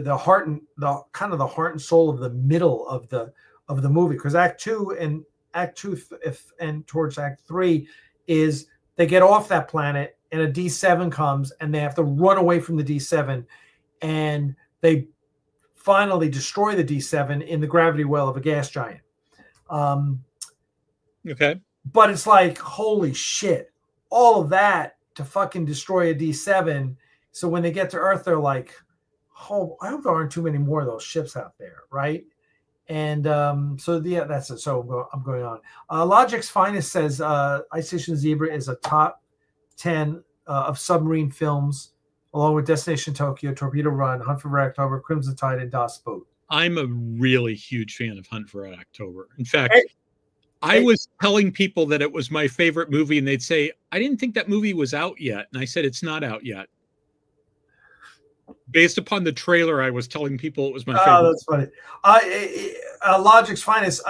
heart and the kind of the heart and soul of the middle of the movie, because Act 2 and towards Act 3 is they get off that planet and a D7 comes and they have to run away from the D7, and they finally destroy the D7 in the gravity well of a gas giant. Okay. But it's like, holy shit, all of that to fucking destroy a D7. So when they get to Earth, they're like, oh, I hope there aren't too many more of those ships out there, right? And that's it. So I'm going on. Logic's Finest says Ice Station Zebra is a top 10 of submarine films, along with Destination Tokyo, Torpedo Run, Hunt for Red October, Crimson Tide, and Das Boot. I'm a really huge fan of Hunt for Red October. In fact, I was telling people that it was my favorite movie, and they'd say, I didn't think that movie was out yet. And I said, it's not out yet. Based upon the trailer, I was telling people it was my favorite. Oh, that's funny. Logic's Finest,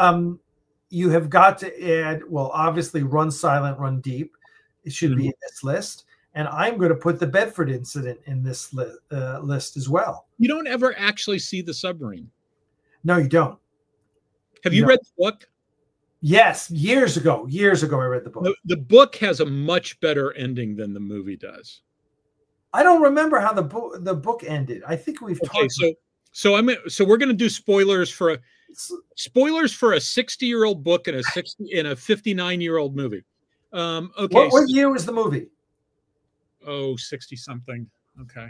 you have got to add, well, obviously, Run Silent, Run Deep. It should be in this list. And I'm going to put the Bedford Incident in this list as well. You don't ever actually see the submarine. No, you don't. Have you read the book? Yes, years ago I read the book. The book has a much better ending than the movie does. I don't remember how the book ended. I think we've talked. So we're going to do spoilers for a 60-year-old book and a 59-year-old movie. Okay. What year was the movie? Oh, 60 something. Okay.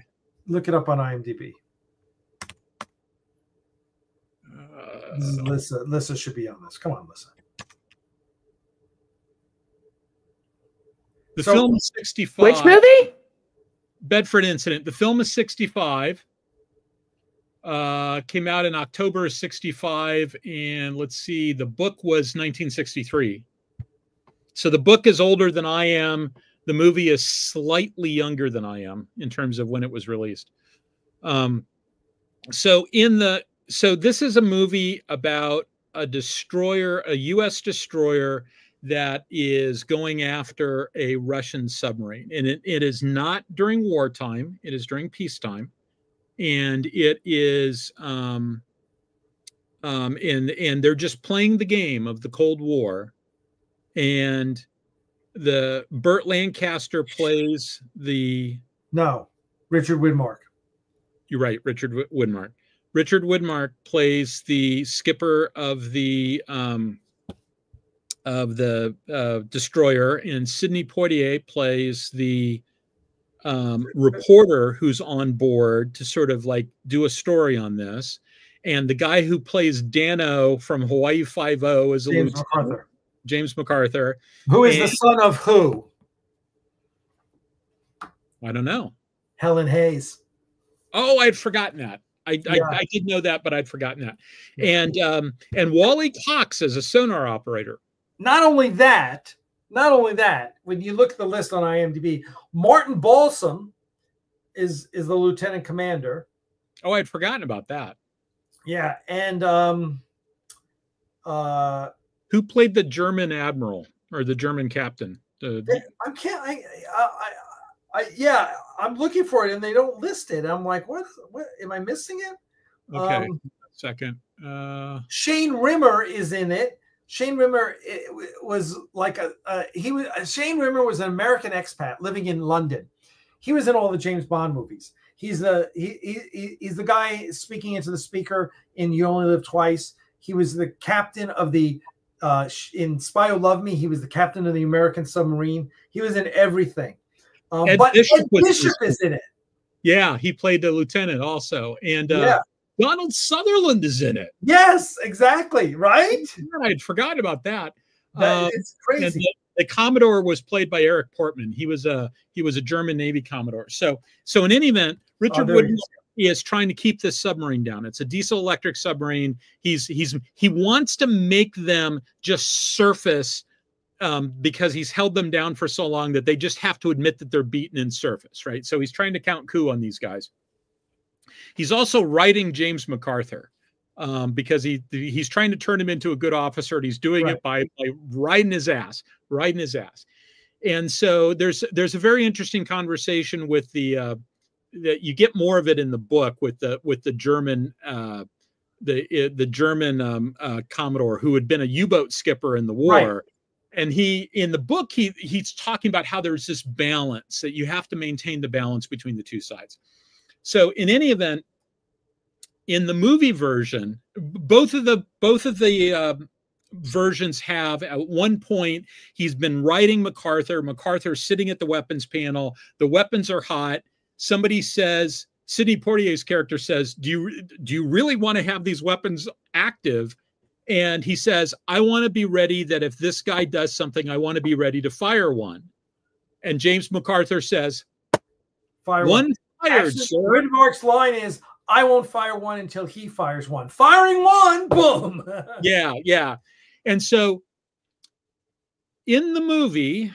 Look it up on IMDb. Lissa should be on this. Come on, Lissa. The film is 65. Which movie? Bedford Incident. The film is 65. Came out in October of 65. And let's see, the book was 1963. So the book is older than I am. The movie is slightly younger than I am in terms of when it was released. So this is a movie about a destroyer, a U.S. destroyer that is going after a Russian submarine. And it is not during wartime. It is during peacetime. And it is, and they're just playing the game of the Cold War. And the Burt Lancaster plays the... No, Richard Widmark. You're right, Richard Widmark. Richard Widmark plays the skipper of the destroyer, and Sidney Poitier plays the reporter who's on board to sort of like do a story on this. And the guy who plays Dano from Hawaii Five-0 is James MacArthur. Who is the son of who? I don't know. Helen Hayes. Oh, I'd forgotten that. I did know that, but I'd forgotten that. And Wally Cox as a sonar operator. Not only that, when you look at the list on IMDb, Martin Balsam is the lieutenant commander. Oh, I'd forgotten about that. Yeah, and who played the German admiral or the German captain? I'm looking for it and they don't list it. I'm like, what am I missing it? Okay, second. Shane Rimmer is in it. Shane Rimmer was like Shane Rimmer was an American expat living in London. He was in all the James Bond movies. He's the guy speaking into the speaker in You Only Live Twice. He was the captain of the in Spy Who Loved Me. He was the captain of the American submarine. He was in everything. Ed Bishop is in it. Yeah, he played the lieutenant also, and Donald Sutherland is in it. Yes, exactly. Right. I'd forgotten about that. It's crazy. The Commodore was played by Eric Portman. He was a German Navy Commodore. So in any event, Richard Woodman is trying to keep this submarine down. It's a diesel electric submarine. He wants to make them just surface because he's held them down for so long that they just have to admit that they're beaten in surface, right? So he's trying to count coup on these guys. He's also writing James MacArthur because he's trying to turn him into a good officer, and he's doing it by riding his ass. And so there's a very interesting conversation with that you get more of it in the book with the German the German Commodore who had been a U-boat skipper in the war. Right. And in the book, he's talking about how there's this balance, that you have to maintain the balance between the two sides. So in any event, in the movie version, both of the versions have, at one point, he's been writing MacArthur. MacArthur's sitting at the weapons panel. The weapons are hot. Somebody says, Sidney Poitier's character says, do you really want to have these weapons active? And he says, I want to be ready that if this guy does something, I want to be ready to fire one. And James MacArthur says, fire one fired, sir. Ridmark's line is, I won't fire one until he fires one. Firing one, boom. Yeah. And so in the movie,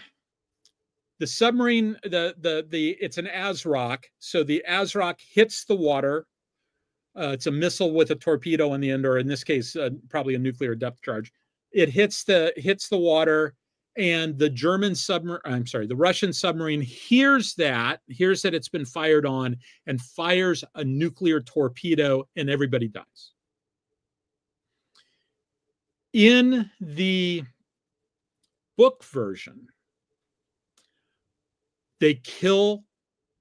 the submarine, it's an ASROC. So the ASROC hits the water. It's a missile with a torpedo on the end, or in this case, probably a nuclear depth charge. It hits the water, and the Russian submarine hears that it's been fired on and fires a nuclear torpedo, and everybody dies. In the book version, they kill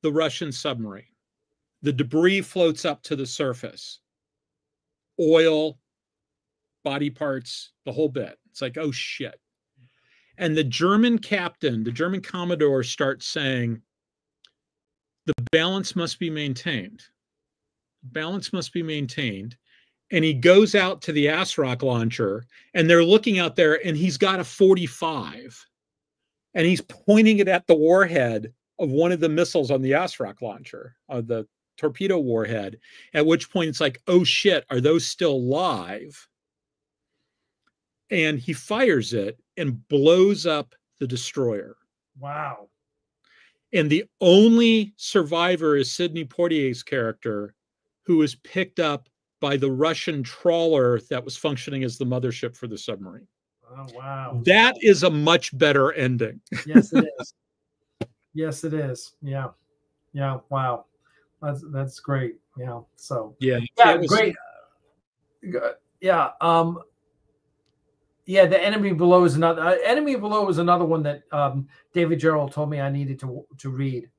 the Russian submarine. The debris floats up to the surface. Oil, body parts, the whole bit. It's like, oh shit. And the German captain, the German Commodore, starts saying, the balance must be maintained. Balance must be maintained. And he goes out to the ASROC launcher, and they're looking out there, and he's got a 45. And he's pointing it at the warhead of one of the missiles on the ASROC launcher, the torpedo warhead, at which point it's like, oh shit, are those still live? And he fires it and blows up the destroyer. Wow. And the only survivor is Sidney Poitier's character, who was picked up by the Russian trawler that was functioning as the mothership for the submarine. Oh, wow. That is a much better ending. Yes, it is. Yes, it is. Yeah. Wow. That's great. Yeah. So great. Yeah. The Enemy Below is another. Enemy Below was another one that David Gerrold told me I needed to read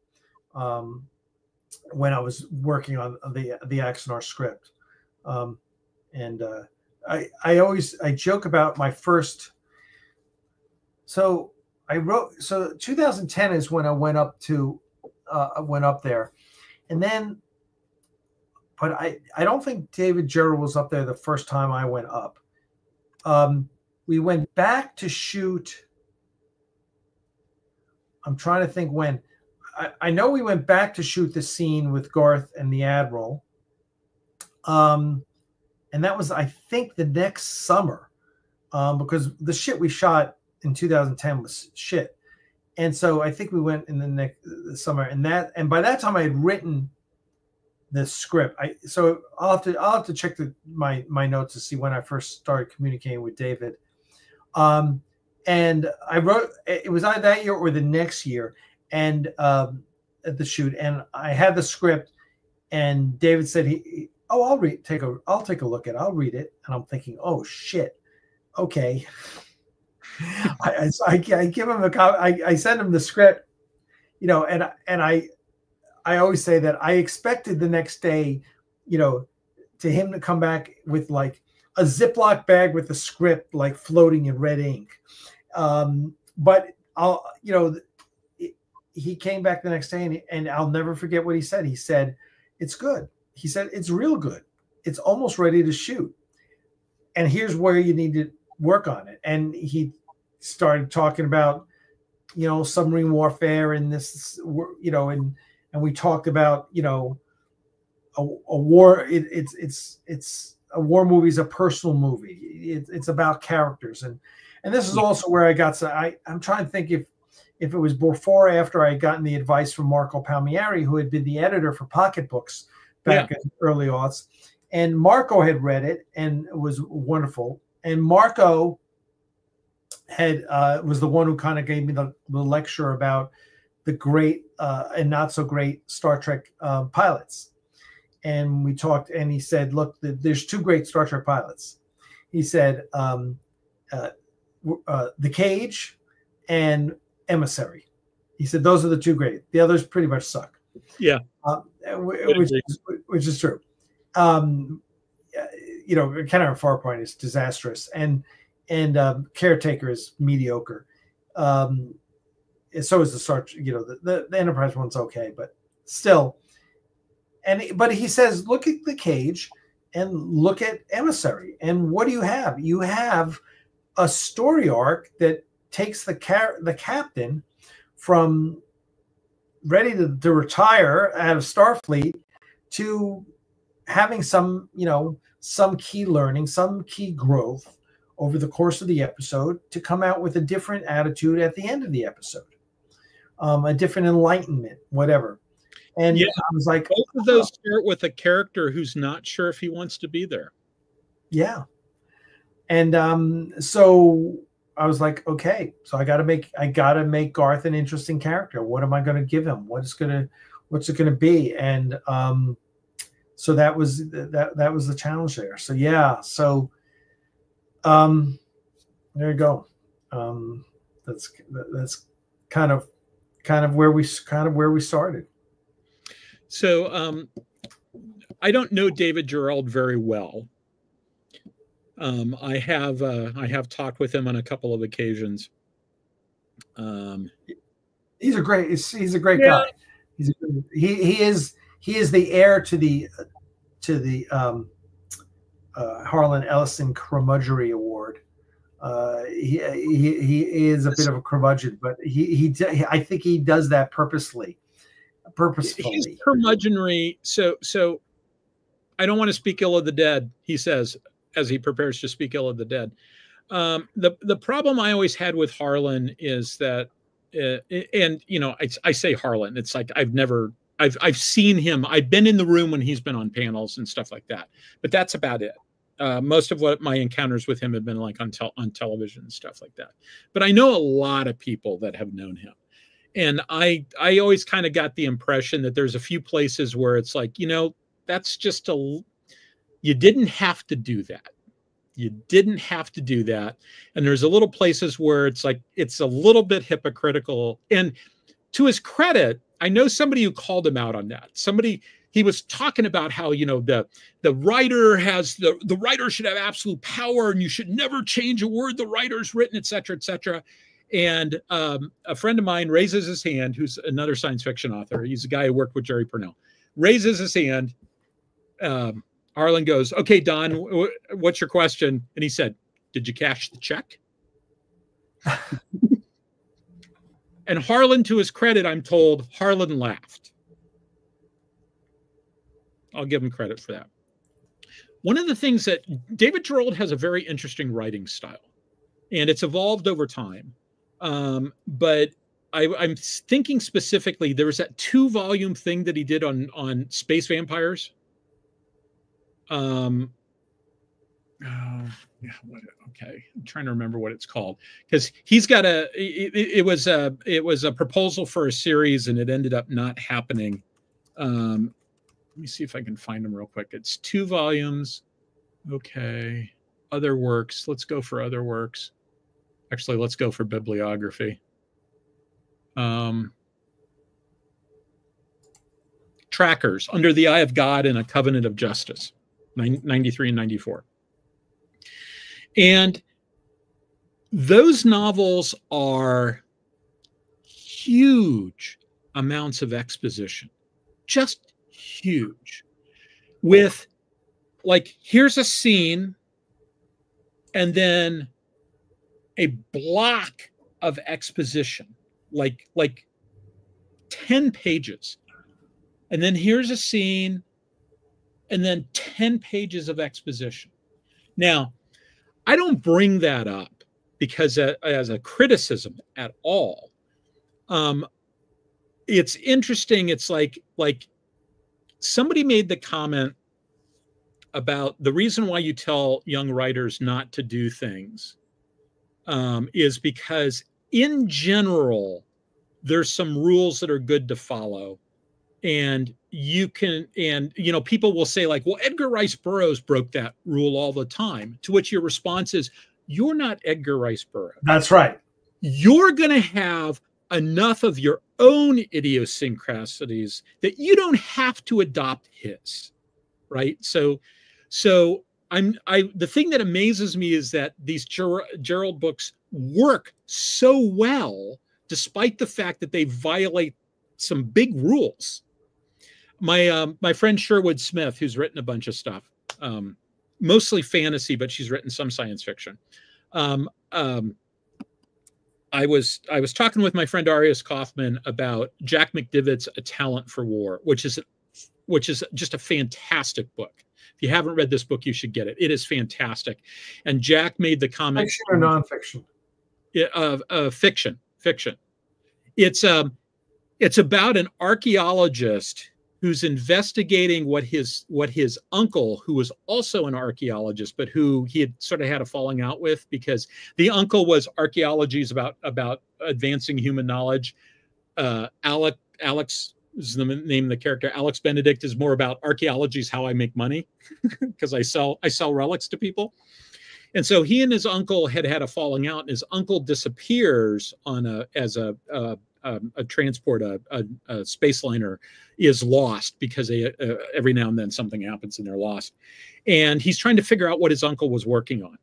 when I was working on the Axanar script. I joke about my first. So 2010 is when I went up there. And then, but I don't think David Gerrold was up there the first time I went up. We went back to shoot. I'm trying to think when. I know we went back to shoot the scene with Garth and the Admiral. And that was, I think, the next summer, because the shit we shot in 2010 was shit. And so I think we went in the next summer, and by that time I had written the script. So I'll have to check my notes to see when I first started communicating with David. And I wrote, it was either that year or the next year, and at the shoot, and I had the script, and David said I'll take a look at it. I'll read it. And I'm thinking, oh shit. Okay. I give him I send him the script, and I always say that I expected the next day, to him to come back with like a Ziploc bag with the script, like floating in red ink. But he came back the next day, and I'll never forget what he said. He said, it's good. He said, it's real good. It's almost ready to shoot. And here's where you need to work on it. And he started talking about, submarine warfare and this, and we talked about, a war. It's a war movie is a personal movie. It's about characters. And this is also where I got, I'm trying to think if it was before or after I had gotten the advice from Marco Palmieri, who had been the editor for Pocketbooks back in early aughts. And Marco had read it, and it was wonderful. And Marco was the one who kind of gave me the lecture about the great and not so great Star Trek pilots. And we talked, and he said, look, there's two great Star Trek pilots. He said, The Cage and Emissary. He said, those are the two great. The others pretty much suck. Yeah. Which is true. Kenner and Farpoint is disastrous, and Caretaker is mediocre. And so is the Star. The Enterprise one's okay, but still. But he says, look at The Cage and look at Emissary, and what do you have? You have a story arc that takes the captain from ready to retire out of Starfleet to having some key learning, some key growth over the course of the episode to come out with a different attitude at the end of the episode, a different enlightenment, whatever. And I was like, both of those start with a character who's not sure if he wants to be there. Yeah. And so I was like, okay, so I gotta make Garth an interesting character. What am I gonna give him? What's it gonna be? And so that was the challenge there. So yeah, so there you go. That's kind of where we started. So I don't know David Gerald very well. I have talked with him on a couple of occasions. He's a great guy. He is the heir to the Harlan Ellison Curmudgeonly Award. He is a bit of a curmudgeon, but I think he does that purposefully. He's curmudgeonly. So I don't want to speak ill of the dead, he says, as he prepares to speak ill of the dead. The problem I always had with Harlan is that, I say Harlan, it's like I've seen him. I've been in the room when he's been on panels and stuff like that, but that's about it. Most of what my encounters with him have been like on television and stuff like that. But I know a lot of people that have known him. And I always kind of got the impression that there's a few places where it's like, that's just you didn't have to do that. You didn't have to do that. And there's a little places where it's like, it's a little bit hypocritical. And to his credit, I know somebody who called him out on that. He was talking about how, the writer the writer should have absolute power and you should never change a word the writer's written, et cetera, et cetera. And a friend of mine raises his hand, who's another science fiction author. He's a guy who worked with Jerry Purnell. Raises his hand. Harlan goes, okay, Don, what's your question? And he said, did you cash the check? And Harlan, to his credit, I'm told, Harlan laughed. I'll give him credit for that. One of the things that David Gerald has a very interesting writing style, and it's evolved over time. But I'm thinking specifically, there was that 2-volume thing that he did on space vampires. Oh, yeah, okay, I'm trying to remember what it's called, because he's got it was a proposal for a series and it ended up not happening. Let me see if I can find them real quick. It's 2 volumes. Okay, other works. Let's go for other works. Actually, let's go for bibliography. Trackers, Under the Eye of God and a Covenant of Justice, 93 and 94. And those novels are huge amounts of exposition, just huge. With, like, here's a scene, and then a block of exposition, like 10 pages. And then here's a scene, and then 10 pages of exposition. Now, I don't bring that up because as a criticism at all. It's interesting. It's like somebody made the comment about the reason why you tell young writers not to do things is because in general, there's some rules that are good to follow. And you can, and, you know, people will say like, well, Edgar Rice Burroughs broke that rule all the time, to which your response is, you're not Edgar Rice Burroughs. That's right. You're going to have enough of your own idiosyncrasies that you don't have to adopt his, right? So the thing that amazes me is that these Gerald books work so well, despite the fact that they violate some big rules. My friend Sherwood Smith, who's written a bunch of stuff, mostly fantasy, but she's written some science fiction. I was talking with my friend Arius Kaufman about Jack McDivitt's A Talent for War, which is just a fantastic book. If you haven't read this book, you should get it. It is fantastic. And Jack made the comment. Fiction or nonfiction? Fiction. It's about an archaeologist who's investigating what his uncle, who was also an archaeologist, but who he had sort of had a falling out with, because the uncle was archaeology is about advancing human knowledge. Alex is the name of the character. Alex Benedict is more about archaeology is how I make money, because I sell relics to people. And so he and his uncle had a falling out, and his uncle disappears as a transport, a space liner is lost because every now and then something happens and they're lost. And he's trying to figure out what his uncle was working on.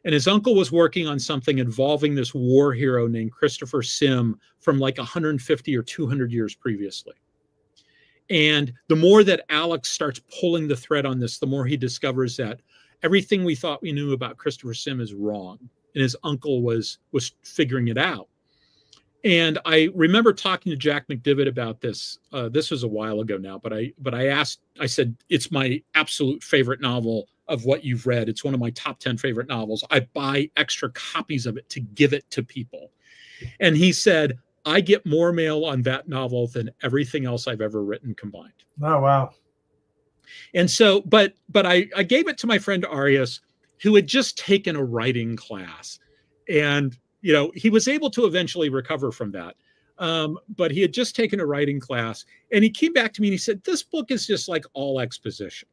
And his uncle was working on something involving this war hero named Christopher Sim from like 150 or 200 years previously. And the more that Alex starts pulling the thread on this, the more he discovers that everything we thought we knew about Christopher Sim is wrong. And his uncle was figuring it out. And I remember talking to Jack McDivitt about this. This was a while ago now, but I said, it's my absolute favorite novel of what you've read. It's one of my top 10 favorite novels. I buy extra copies of it to give it to people. And he said, I get more mail on that novel than everything else I've ever written combined. Oh, wow. And so, but I gave it to my friend Arius, who had just taken a writing class. And you know, he was able to eventually recover from that. But he had just taken a writing class, and he came back to me and he said, this book is just like all exposition.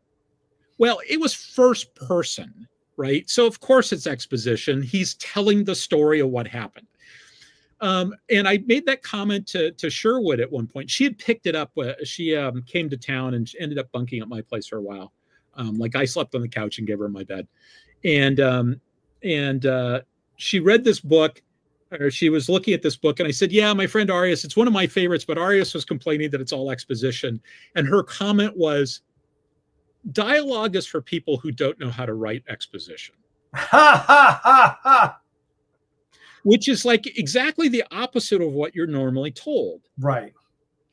Well, it was first person, right? So of course it's exposition. He's telling the story of what happened. And I made that comment to Sherwood at one point. She had picked it up. She came to town and ended up bunking at my place for a while. Like I slept on the couch and gave her my bed. And she read this book, or she was looking at this book, and I said, yeah, my friend Arius, it's one of my favorites, but Arius was complaining that it's all exposition. And her comment was, dialogue is for people who don't know how to write exposition. Ha, ha, ha, ha. Which is like exactly the opposite of what you're normally told. Right.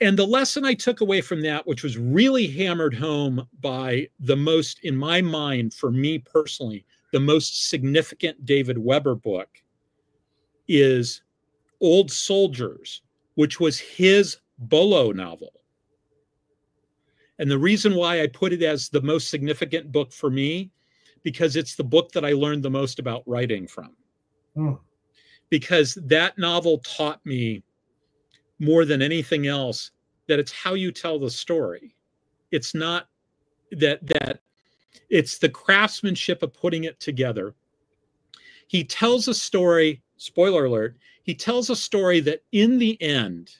And the lesson I took away from that, which was really hammered home by the most, in my mind, for me personally, the most significant David Weber book, is Old Soldiers, which was his Bolo novel. And the reason why I put it as the most significant book for me, because it's the book that I learned the most about writing from. Because that novel taught me more than anything else that it's how you tell the story. It's not that it's the craftsmanship of putting it together. He tells a story, spoiler alert, he tells a story that in the end,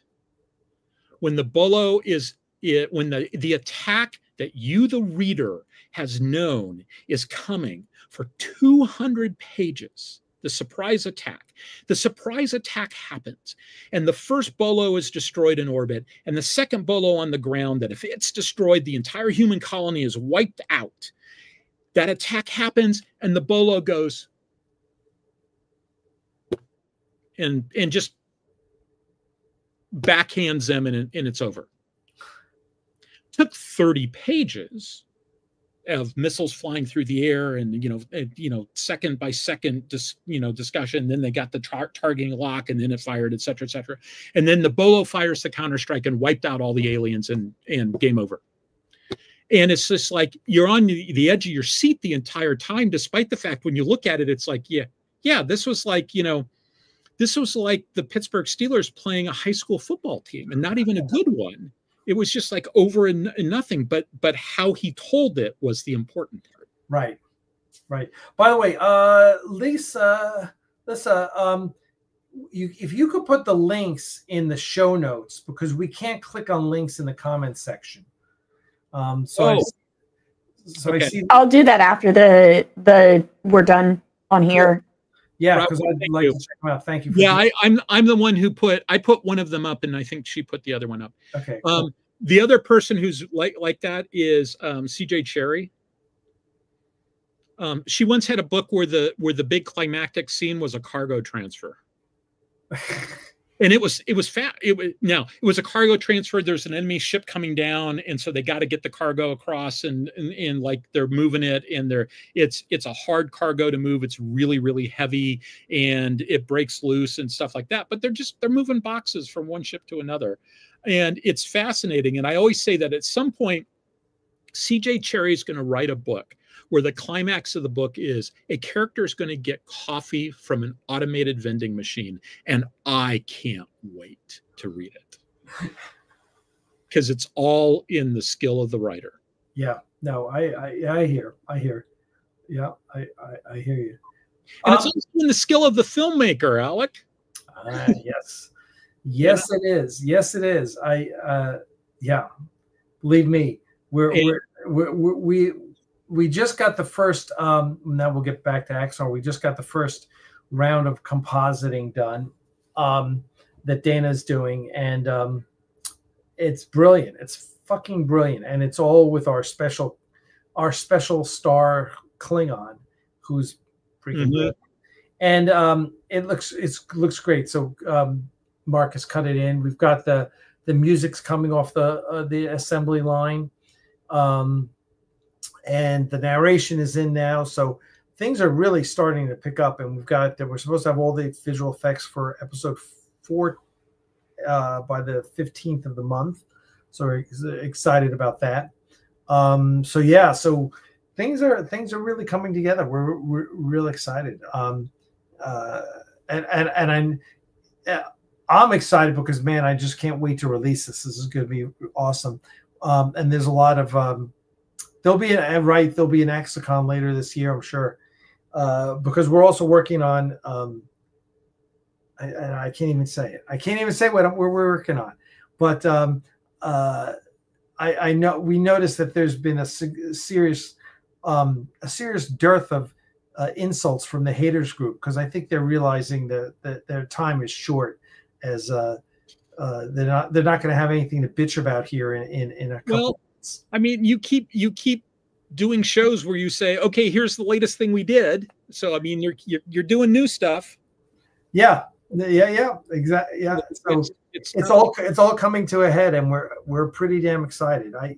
when the Bolo is, when the attack that you, the reader, has known is coming for 200 pages, the surprise attack happens, and the first Bolo is destroyed in orbit, and the second Bolo on the ground, that if it's destroyed, the entire human colony is wiped out. That attack happens, and the Bolo goes and just backhands them, and it's over. Took 30 pages of missiles flying through the air, and second by second discussion. Then they got the targeting lock, and then it fired, et cetera, and then the Bolo fires the counterstrike and wiped out all the aliens, and game over. And it's just like you're on the edge of your seat the entire time, despite the fact when you look at it, it's like, yeah, this was like this was like the Pittsburgh Steelers playing a high school football team, and not even a good one. It was just like over and nothing, but how he told it was the important part. Right. By the way, Lisa, if you could put the links in the show notes, because we can't click on links in the comments section. I see. I'll do that after the we're done on here. Yeah, because I'd like to check them out. Thank you. Yeah, I'm the one who put one of them up, and I think she put the other one up. Okay. Cool. The other person who's like that is CJ Cherry. She once had a book where the big climactic scene was a cargo transfer. And it was a cargo transfer. There's an enemy ship coming down, and so they got to get the cargo across, and like they're moving it, and it's a hard cargo to move. It's really, really heavy, and it breaks loose and stuff like that. But they're moving boxes from one ship to another, and it's fascinating. And I always say that at some point, CJ Cherry is going to write a book where the climax of the book is a character is going to get coffee from an automated vending machine. And I can't wait to read it, because it's all in the skill of the writer. Yeah, no, I hear. Yeah, I hear you. And it's also in the skill of the filmmaker, Alec. Yes, it is. Yes, it is. Yeah, believe me, we just got the first, now we'll get back to Axanar. We just got the first round of compositing done that Dana's doing. And it's brilliant. It's fucking brilliant. And it's all with our special star Klingon, who's freaking good. And it looks great. So Marcus cut it in. We've got the music's coming off the assembly line. And the narration is in now, so things are really starting to pick up. And we're supposed to have all the visual effects for episode 4 by the 15th of the month. So we're excited about that. So things are really coming together. We're really excited. I'm excited because, man, I just can't wait to release this. This is going to be awesome. And there's a lot of there'll be an Axicon later this year, I'm sure, because we're also working on. I can't even say it. I can't even say what we're working on, but I know we noticed that there's been a serious dearth of insults from the haters group, because I think they're realizing that their time is short, as they're not going to have anything to bitch about here in a couple. Well, I mean, you keep doing shows where you say, okay, here's the latest thing we did. So I mean, you're doing new stuff. Yeah, Yeah, exactly. Yeah, so it's all coming to a head, and we're pretty damn excited. I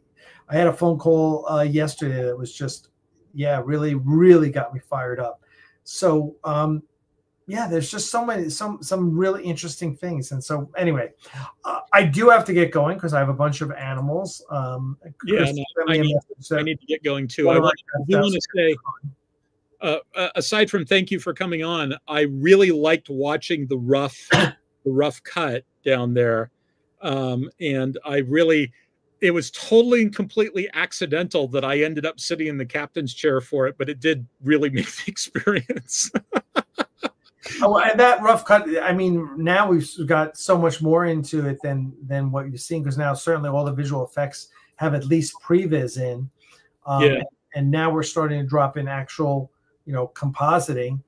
had a phone call yesterday that was just, really got me fired up. So yeah, there's just so many some really interesting things. And so anyway, I do have to get going because I have a bunch of animals. I need to get going too. I want to say, aside from thank you for coming on, I really liked watching the rough cut down there, and it was totally and completely accidental that I ended up sitting in the captain's chair for it, but it did really make the experience. Oh, and that rough cut, I mean, now we've got so much more into it than what you've seen, because now certainly all the visual effects have at least previs in. And now we're starting to drop in actual, compositing.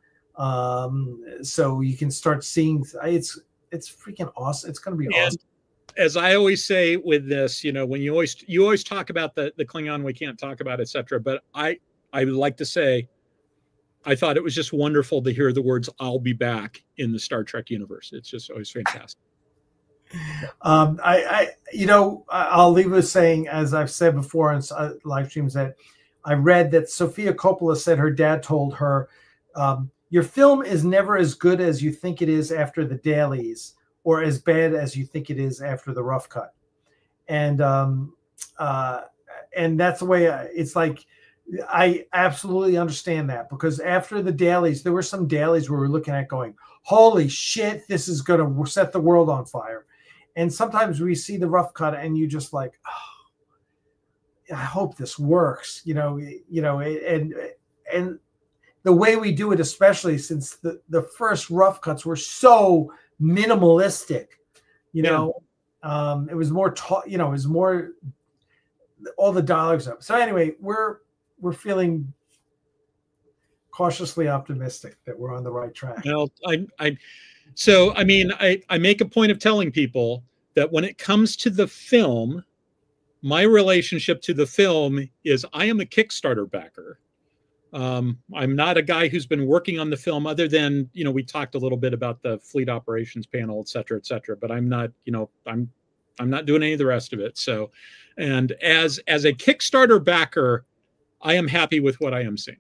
So you can start seeing, it's freaking awesome. It's going to be awesome. As I always say with this, when you always talk about the Klingon we can't talk about, etc. But I would like to say, I thought it was just wonderful to hear the words "I'll be back" in the Star Trek universe. It's just always fantastic. I'll leave with saying, as I've said before on live streams, that I read that Sofia Coppola said her dad told her, "Your film is never as good as you think it is after the dailies, or as bad as you think it is after the rough cut." And that's the way it's like. I absolutely understand that, because after the dailies, there were some dailies where we're looking at going, holy shit, this is going to set the world on fire. And sometimes we see the rough cut and you just like, oh, I hope this works, and the way we do it, especially since the first rough cuts were so minimalistic, it was more, it was more all the dialogues up. So anyway, we're feeling cautiously optimistic that we're on the right track. Well, I make a point of telling people that when it comes to the film, my relationship to the film is I am a Kickstarter backer. I'm not a guy who's been working on the film, other than, we talked a little bit about the fleet operations panel, et cetera, but I'm not, I'm not doing any of the rest of it. So, and as a Kickstarter backer, I am happy with what I am seeing.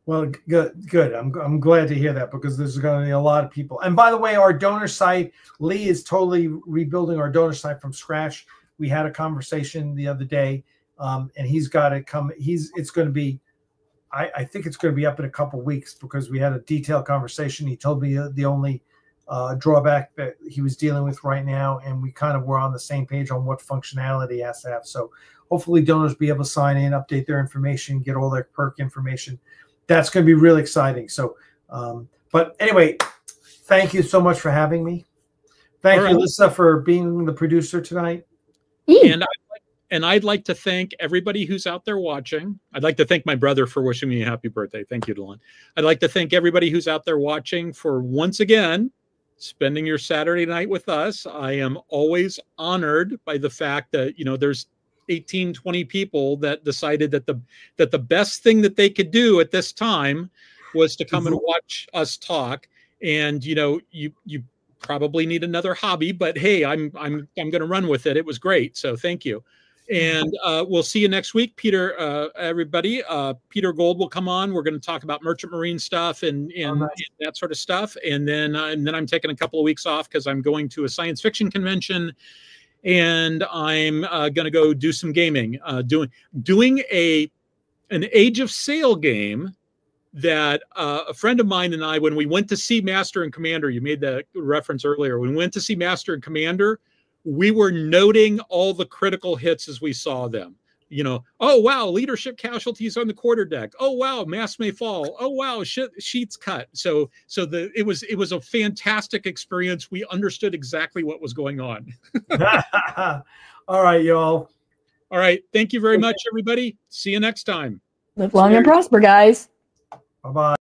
Well, good. I'm glad to hear that, because there's going to be a lot of people. And by the way, our donor site, Lee is totally rebuilding our donor site from scratch. We had a conversation the other day, and he's got it come. It's going to be, I think it's going to be up in a couple of weeks, because we had a detailed conversation. He told me the only drawback that he was dealing with right now, and we kind of were on the same page on what functionality he has to have. So hopefully donors be able to sign in, update their information, get all their perk information. That's going to be really exciting. So, but anyway, thank you so much for having me. Thank you, Alyssa, for being the producer tonight. And I'd like to thank everybody who's out there watching. I'd like to thank my brother for wishing me a happy birthday. Thank you, Dylan. I'd like to thank everybody who's out there watching for, once again, spending your Saturday night with us. I am always honored by the fact that, there's 18, 20 people that decided that the best thing that they could do at this time was to come and watch us talk. And, you probably need another hobby, but hey, I'm going to run with it. It was great. So thank you. And we'll see you next week, Peter, everybody. Peter Gold will come on. We're going to talk about Merchant Marine stuff and that sort of stuff. And then I'm taking a couple of weeks off because I'm going to a science fiction convention, and I'm going to go do some gaming, doing an Age of Sail game that a friend of mine and I, when we went to see Master and Commander, you made that reference earlier, when we went to see Master and Commander, we were noting all the critical hits as we saw them. Oh wow, leadership casualties on the quarterdeck. Oh wow, mast may fall. Oh wow, sheets cut. So it was a fantastic experience. We understood exactly what was going on. All right, y'all. All right, thank you very much, everybody. See you next time. Live long and prosper, guys. Bye-bye.